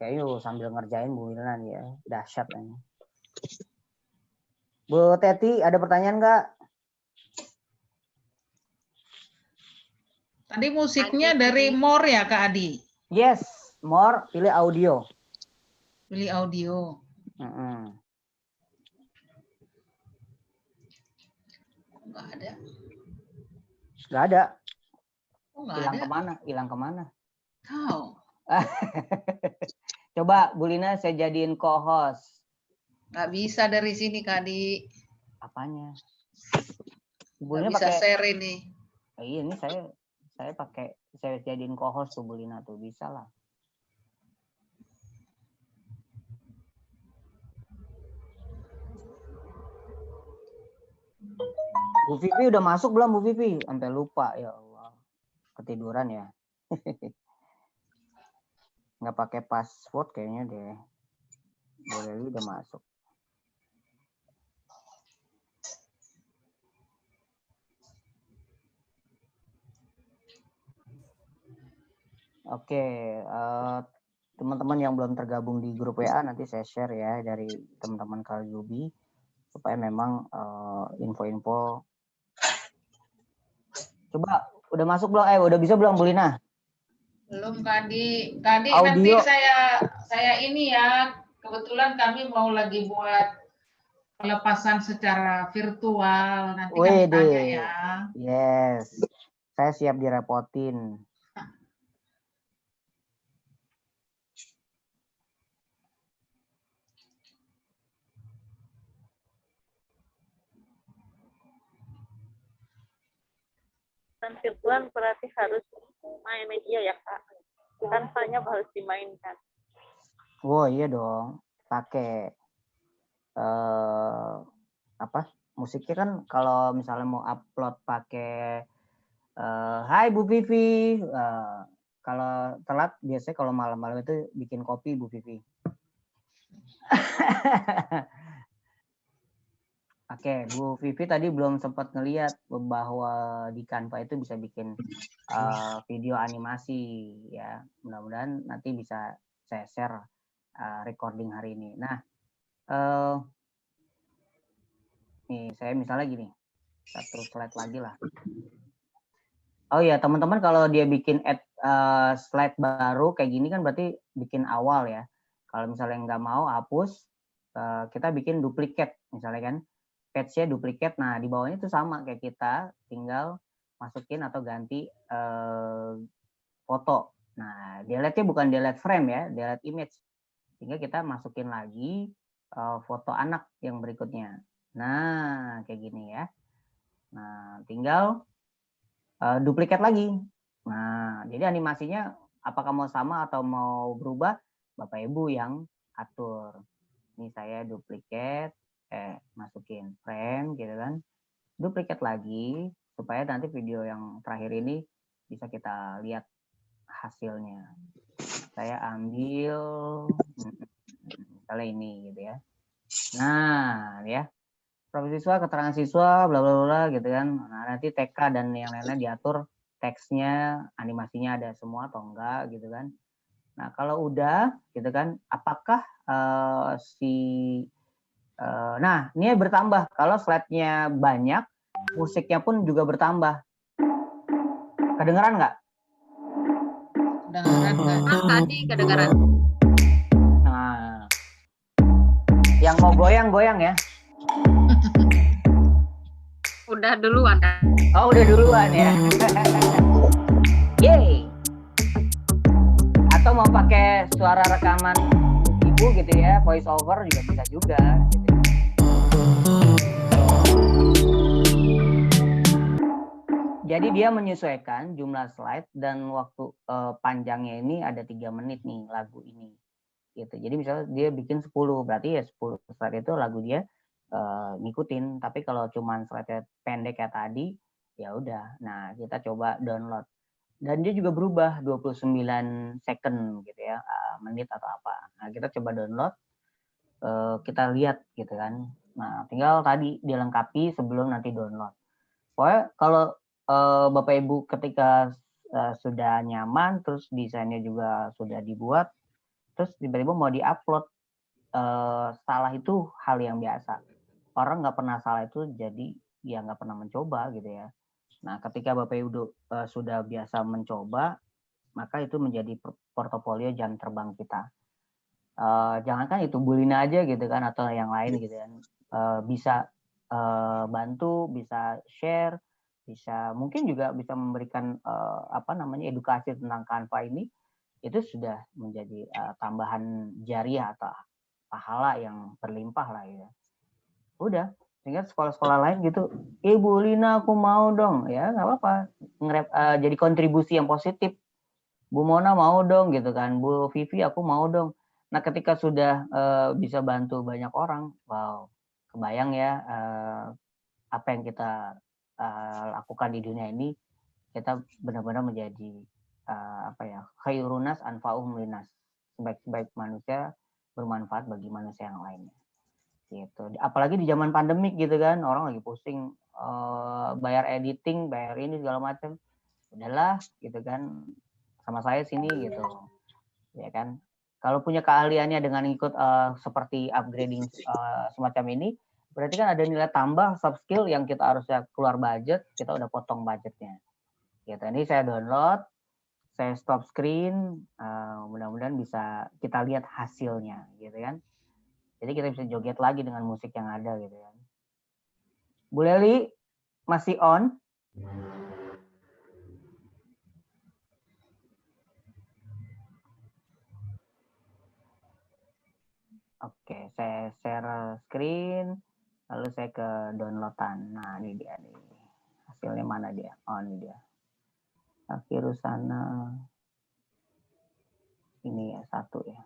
Ya yuk sambil ngerjain Bu Lina nih ya. Dahsyat ini. Bu Teti, ada pertanyaan nggak? Tadi musiknya dari More ya Kak Adi? Yes, More, pilih audio. Pilih audio. Nggak ada. Nggak ada. Oh, nggak Hilang ada. kemana? Hilang kemana? Tahu. Coba Bu Lina saya jadiin co-host. Nggak bisa dari sini Kak Adi. Apanya? Bu Nggak Lina bisa pakai share ini. Iya, ini saya pakai, saya jadiin co-host tuh Bu Lina tuh, bisa lah. Bu Vivi udah masuk belum Bu Vivi? Sampai lupa, ya Allah. Ketiduran ya. Nggak pakai password kayaknya deh. Boleh udah masuk. Oke, teman-teman yang belum tergabung di grup WA nanti saya share ya dari teman-teman Kaljubi supaya memang info-info. Coba udah masuk belum? Udah bisa belum Bu Lina? Belum Kak Adi. Kak Adi, Audio. nanti saya ini ya, kebetulan kami mau lagi buat pelepasan secara virtual. Nanti kami tanya ya. Yes, saya siap direpotin. Dan virtual berarti harus main media ya Kak. Tanpanya harus dimainkan. Oh iya dong, pakai apa? Musiknya kan kalau misalnya mau upload pakai Hai Bu Vivi, kalau telat biasanya kalau malam-malam itu bikin kopi Bu Vivi. Oke, Bu Vivi tadi belum sempat ngelihat bahwa di Canva itu bisa bikin video animasi ya. Mudah-mudahan nanti bisa saya share recording hari ini. Nah, Nih, saya misalnya gini, satu slide lagi lah. Oh iya, teman-teman kalau dia bikin slide baru kayak gini kan berarti bikin awal ya. Kalau misalnya nggak mau hapus, kita bikin duplikat misalnya kan. Page-nya duplikat, nah di bawahnya itu sama kayak kita, tinggal masukin atau ganti foto. Nah, delete-nya bukan delete frame ya, delete image. Sehingga kita masukin lagi foto anak yang berikutnya. Nah, kayak gini ya. Nah, tinggal duplikat lagi. Nah, jadi animasinya apakah mau sama atau mau berubah, Bapak Ibu yang atur. Ini saya duplikat, masukin frame gitu kan. Duplikat lagi supaya nanti video yang terakhir ini bisa kita lihat hasilnya. Saya ambil misalnya ini gitu ya. Nah, ya. Profil siswa, keterangan siswa, bla bla bla gitu kan. Nah, nanti TK dan yang lainnya diatur teksnya, animasinya ada semua atau enggak gitu kan. Nah, kalau udah gitu kan, apakah nah, ini bertambah. Kalau slide-nya banyak, musiknya pun juga bertambah. Kedengeran nggak? Kedengeran nggak? Tadi kedengaran. Nah, yang mau goyang-goyang ya. Udah duluan kan? Oh, udah duluan ya. Yeay. Atau mau pakai suara rekaman ibu gitu ya, voice over juga bisa juga. Gitu. Jadi dia menyesuaikan jumlah slide dan waktu panjangnya ini ada 3 menit nih lagu ini. Gitu. Jadi misalnya dia bikin 10, berarti ya 10 slide itu lagu dia ngikutin. Tapi kalau cuma slide pendek kayak tadi, ya udah. Nah, kita coba download. Dan dia juga berubah 29 second gitu ya, menit atau apa. Nah, kita coba download, kita lihat gitu kan. Nah, tinggal tadi dilengkapi sebelum nanti download. Pokoknya kalau Bapak Ibu ketika sudah nyaman, terus desainnya juga sudah dibuat, terus tiba-tiba mau diupload, salah itu hal yang biasa. Orang nggak pernah salah itu jadi ya nggak pernah mencoba gitu ya. Nah, ketika Bapak Ibu sudah biasa mencoba, maka itu menjadi portofolio jam terbang kita. Jangankan itu Bulina aja gitu kan atau yang lain gitu kan, bisa bantu, bisa share, bisa mungkin juga bisa memberikan edukasi tentang Canva ini, itu sudah menjadi tambahan jariah atau pahala yang berlimpah lah ya. Udah, sehingga sekolah-sekolah lain gitu, Bu Lina aku mau dong, ya nggak apa-apa, jadi kontribusi yang positif. Bu Mona mau dong gitu kan, Bu Vivi aku mau dong. Nah, ketika sudah bisa bantu banyak orang, wow, kebayang ya apa yang kita lakukan di dunia ini, kita benar-benar menjadi khairunas anfa'uhum linas, sebaik-baik manusia bermanfaat bagi manusia yang lainnya. Gitu. Apalagi di zaman pandemik gitu kan, orang lagi pusing bayar editing, bayar ini segala macam. Udahlah gitu kan, sama saya sini gitu. Ya kan. Kalau punya keahliannya dengan ikut seperti upgrading semacam ini, berarti kan ada nilai tambah soft skill yang kita harusnya keluar budget, kita udah potong budgetnya. Gitu. Ini saya download, saya stop screen, mudah-mudahan bisa kita lihat hasilnya, gitu kan. Jadi kita bisa joget lagi dengan musik yang ada, gitu kan. Bu Leli masih on? Oke, saya share screen, lalu saya ke downloadan. Nah, ini dia nih. Hasilnya mana dia? Oh, ini dia. Virusana. Ini ya, 1 ya.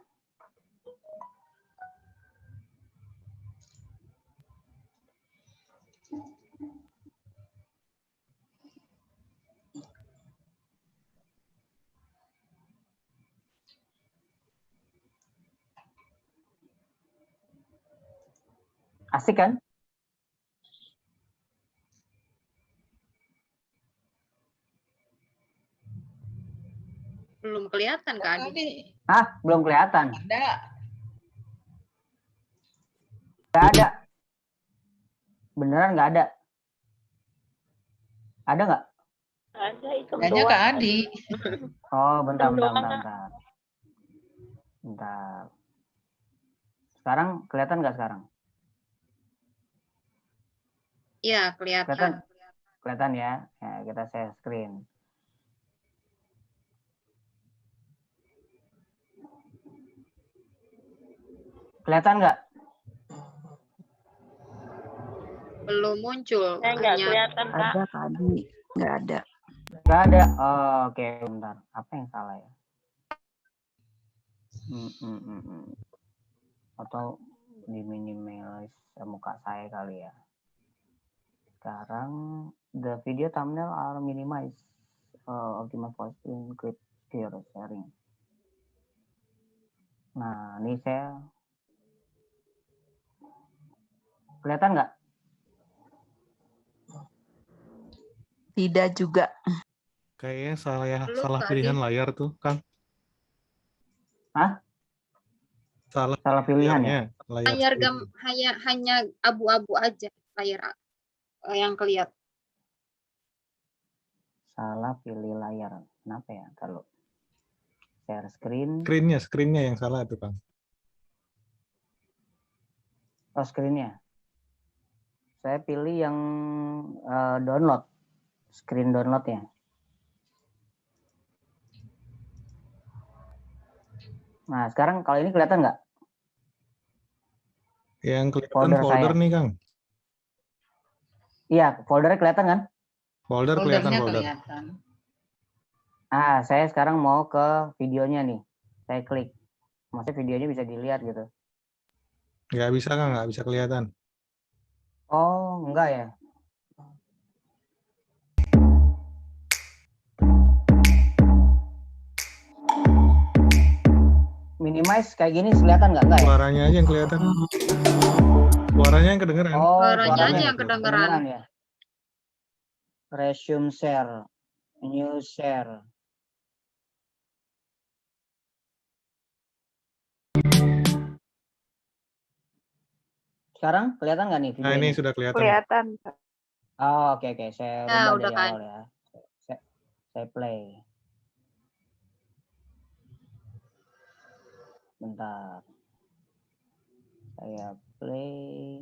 Asik kan? Belum kelihatan Kak Adi. Hah? Belum kelihatan? Ada. Nggak ada. Beneran nggak ada. Ada nggak? Ada itu Kayaknya Kak Adi. Oh, bentar. Doang, Bentar. Sekarang kelihatan nggak sekarang? Iya, kelihatan. Kelihatan ya. Ya, kita share screen. Kelihatan nggak? Belum muncul. Nggak kelihatan, Kak. Ada Kak Adi. Nggak ada. Nggak ada. Oh, oke, bentar. Apa yang salah ya? Atau di minimalis muka saya kali ya. Sekarang the video thumbnail are minimized. Optimal for screen clip sharing. Nah, ini saya kelihatan nggak? Tidak juga. Kayaknya Belum, salah Kak pilihan Adi. layar tuh, Kang. Hah? Salah pilihan ya? Layar hanya abu-abu aja layar yang kelihatan. Salah pilih layar. Kenapa ya? Kalau share screen. Screennya yang salah tuh, Kang. Oh, screennya. Saya pilih yang download. Screen download ya. Nah, sekarang kalau ini kelihatan nggak? Yang kelihatan folder nih, Kang. Iya, foldernya kelihatan kan? Kelihatan. Ah, saya sekarang mau ke videonya nih. Saya klik. Maksudnya videonya bisa dilihat gitu. Nggak bisa, Kang. Nggak bisa kelihatan. Oh, enggak ya? Minimize kayak gini kelihatan nggak ya? Suaranya aja yang kelihatan. Suaranya yang kedengeran. Oh, Suaranya aja yang kedengeran. Ya. Resume share, new share. Sekarang kelihatan nggak nih videonya? Nah, ini sudah kelihatan. Kelihatan. Oh, oke. Saya Ya, rubah udah dari kan. awal ya. Saya play. Bentar. Saya play.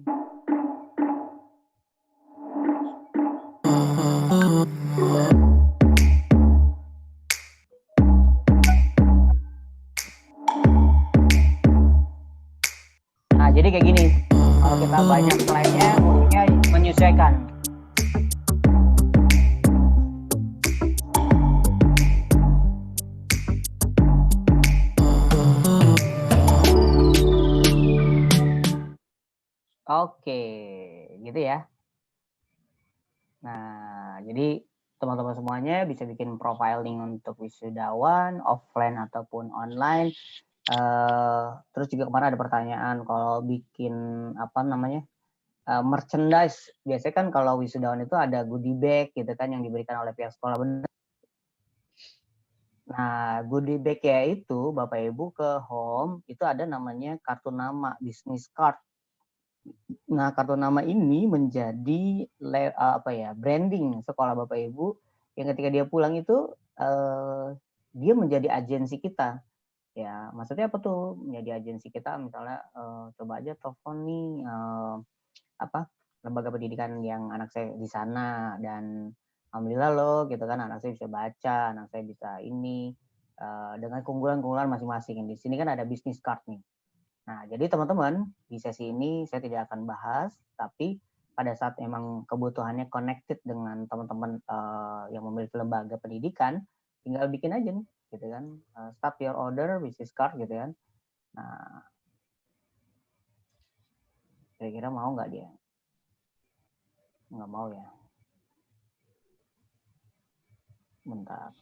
Nah, jadi kayak gini. Kalau kita banyak slide-nya, musiknya menyesuaikan. Oke, gitu ya. Nah, jadi teman-teman semuanya bisa bikin profiling untuk wisudawan, offline ataupun online. Terus juga kemarin ada pertanyaan kalau bikin apa namanya merchandise. Biasanya kan kalau wisudawan itu ada goodie bag gitu kan yang diberikan oleh pihak sekolah, benar. Nah, goodie bag ya itu Bapak Ibu ke home itu ada namanya kartu nama business card. Nah, kartu nama ini menjadi branding sekolah Bapak Ibu yang ketika dia pulang itu dia menjadi agensi kita. Ya, maksudnya apa tuh? Menjadi agensi kita misalnya coba aja telepon nih lembaga pendidikan yang anak saya di sana dan alhamdulillah loh gitu kan anak saya bisa baca, anak saya bisa ini dengan keunggulan-keunggulan masing-masing. Di sini kan ada business card nih. Nah, jadi teman-teman, di sesi ini saya tidak akan bahas, tapi pada saat memang kebutuhannya connected dengan teman-teman yang memiliki lembaga pendidikan, tinggal bikin aja nih, gitu kan. Start your order, business card, gitu kan. Nah, kira-kira mau nggak dia? Nggak mau ya. Bentar.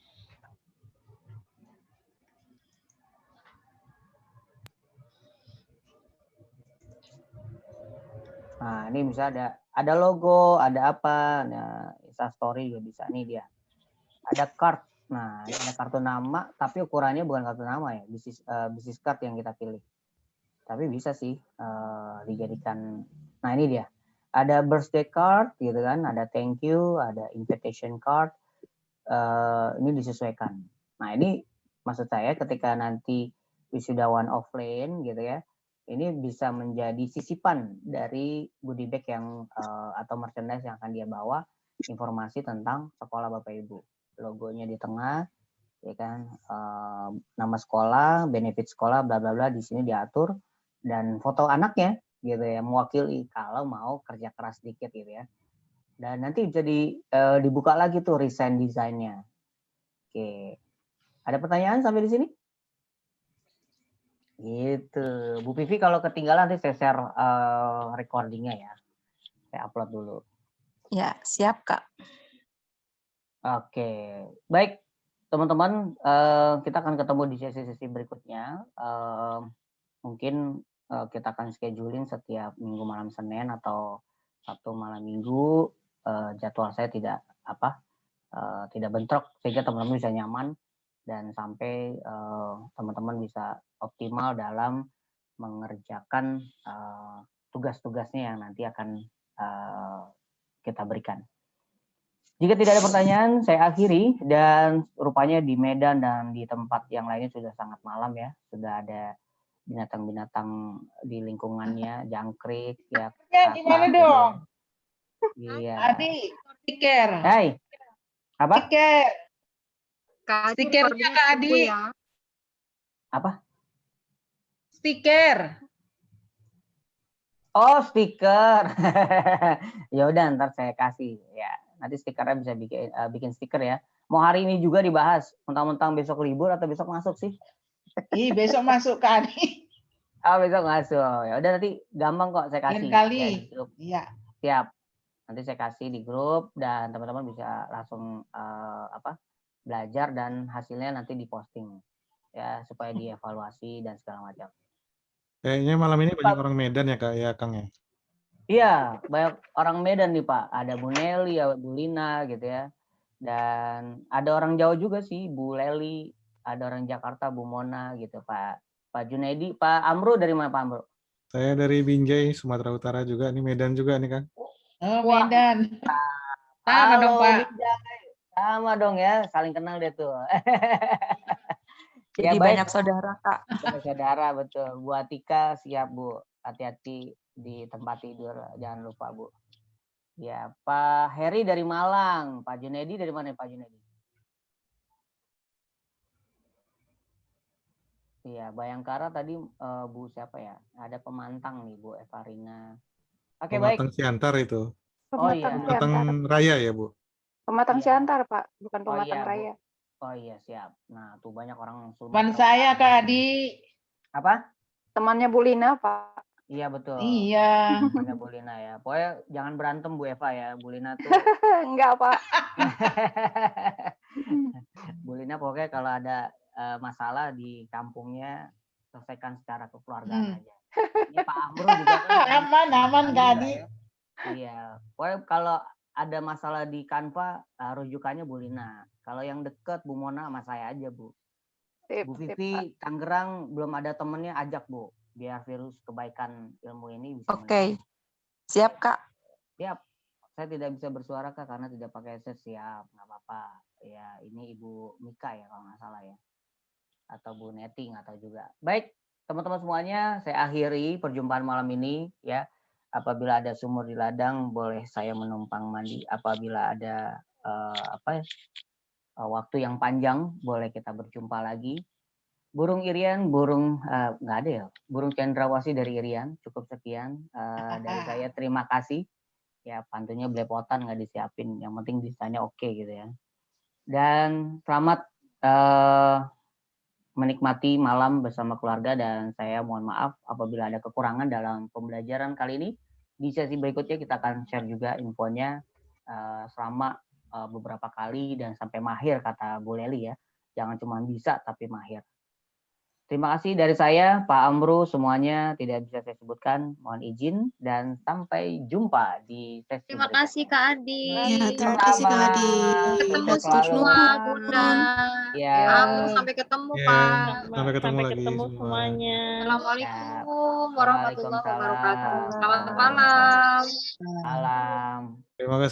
Nah, ini bisa ada logo, ada apa, nah, Instastory juga bisa nih dia. Ada card, nah ini ada kartu nama, tapi ukurannya bukan kartu nama ya, business card yang kita pilih. Tapi bisa sih dijadikan. Nah ini dia, ada birthday card gitu kan, ada thank you, ada invitation card. Ini disesuaikan. Nah ini maksud saya ketika nanti wisudawan offline gitu ya, ini bisa menjadi sisipan dari goodie bag yang atau merchandise yang akan dia bawa, informasi tentang sekolah Bapak Ibu. Logonya di tengah, ya kan, nama sekolah, benefit sekolah, bla bla bla di sini diatur, dan foto anaknya gitu ya, mewakili kalau mau kerja keras sedikit gitu ya. Dan nanti jadi dibuka lagi tuh resign desainnya. Oke, ada pertanyaan sampai di sini? Gitu, Bu Vivi kalau ketinggalan nanti saya share recordingnya ya, saya upload dulu. Ya, siap Kak. Oke, baik teman-teman, kita akan ketemu di sesi-sesi berikutnya. Mungkin kita akan scheduling setiap minggu malam Senin atau Sabtu malam Minggu. Jadwal saya tidak bentrok sehingga teman-teman bisa nyaman dan sampai teman-teman bisa optimal dalam mengerjakan tugas-tugasnya yang nanti akan kita berikan. Jika tidak ada pertanyaan, saya akhiri, dan rupanya di Medan dan di tempat yang lainnya sudah sangat malam ya, sudah ada binatang-binatang di lingkungannya, jangkrik ya. Ya, gimana dong? Iya. Adi, stiker. Hai. Apa? Stiker. Kak Adi, Stikernya Kak Adi. ya. Apa? Stiker. Oh, stiker. Ya udah, ntar saya kasih ya. Nanti stikernya bisa bikin stiker ya. Mau hari ini juga dibahas. Mentang-mentang besok libur atau besok masuk sih? Ih, besok masuk Kak Adi. Oh, besok masuk. Ya udah, nanti gampang kok saya kasih. Lain kali. Ya, di grup. Iya. Siap. Nanti saya kasih di grup dan teman-teman bisa langsung belajar dan hasilnya nanti diposting ya supaya dievaluasi dan segala macam. Kayaknya malam ini banyak orang Medan ya Kak, ya Kang ya? Iya, banyak orang Medan nih Pak. Ada Bu Nelly, ya, Bu Lina gitu ya. Dan ada orang Jawa juga sih, Bu Leli. Ada orang Jakarta, Bu Mona gitu Pak. Pak Junaidi, Pak Amru dari mana Pak Amru? Saya dari Binjai, Sumatera Utara juga. Ini Medan juga nih Kang. Oh, Medan. Sama dong Pak. Binjai. Sama dong ya, saling kenal deh tuh. Jadi ya, banyak saudara Kak. Banyak saudara, betul. Bu Atika, siap Bu. Hati-hati di tempat tidur, jangan lupa Bu. Ya, Pak Heri dari Malang, Pak Junedi dari mana Pak Junedi? Iya, Bayangkara tadi Bu siapa ya? Ada Pemantang nih Bu Evarina. Oke, baik. Pematang Siantar itu. Oh iya. Pematang Raya ya Bu? Pematang Iya. Siantar Pak, bukan Oh Pematang iya, Bu. Raya. Oh iya, siap. Nah, tuh banyak orang Teman saya Kak Adi. Apa? Temannya Bu Lina Pak. Iya, betul. Iya. Temannya Bu Lina ya. Pokoknya jangan berantem Bu Eva ya. Bu Lina tuh. Enggak Pak. Bu Lina pokoknya kalau ada masalah di kampungnya selesaikan secara kekeluargaan aja. Ini Pak Amru juga kan aman Kak Adi. Ya. Iya, pokoknya kalau ada masalah di Canva rujukannya Bu Lina. Kalau yang deket Bu Mona sama saya aja Bu. Sip, Bu sip, Vivi Pak. Tangerang belum ada temennya, ajak Bu, biar virus kebaikan ilmu ini bisa. Oke. Siap Kak. Siap. Saya tidak bisa bersuara Kak karena tidak pakai headset. Siap, nggak apa-apa. Ya, ini Ibu Mika ya kalau nggak salah ya. Atau Bu Neti, nggak tahu juga. Baik, teman-teman semuanya, saya akhiri perjumpaan malam ini ya. Apabila ada sumur di ladang, boleh saya menumpang mandi. Apabila ada waktu yang panjang, boleh kita berjumpa lagi. Burung Irian, nggak ada ya. Burung cendrawasih dari Irian, cukup sekian dari saya. Terima kasih. Ya, pantunya belepotan nggak disiapin. Yang penting desainnya oke gitu ya. Dan selamat menikmati malam bersama keluarga, dan saya mohon maaf apabila ada kekurangan dalam pembelajaran kali ini. Di sesi berikutnya kita akan share juga infonya selama beberapa kali dan sampai mahir, kata Bu Leli ya. Jangan cuma bisa tapi mahir. Terima kasih dari saya, Pak Amru, semuanya tidak bisa saya sebutkan. Mohon izin dan sampai jumpa di sesi Terima berikutnya. kasih Kak Adi. Ya, terima kasih Kak Adi. Ketemu Sukses selalu. semua Bunda. Ya. Amru sampai ketemu Ya, Pak. sampai ketemu Sampai lagi ketemu semua. semuanya. Assalamualaikum warahmatullahi Waalaikumsalam. wabarakatuh. Selamat malam. Malam. Terima kasih.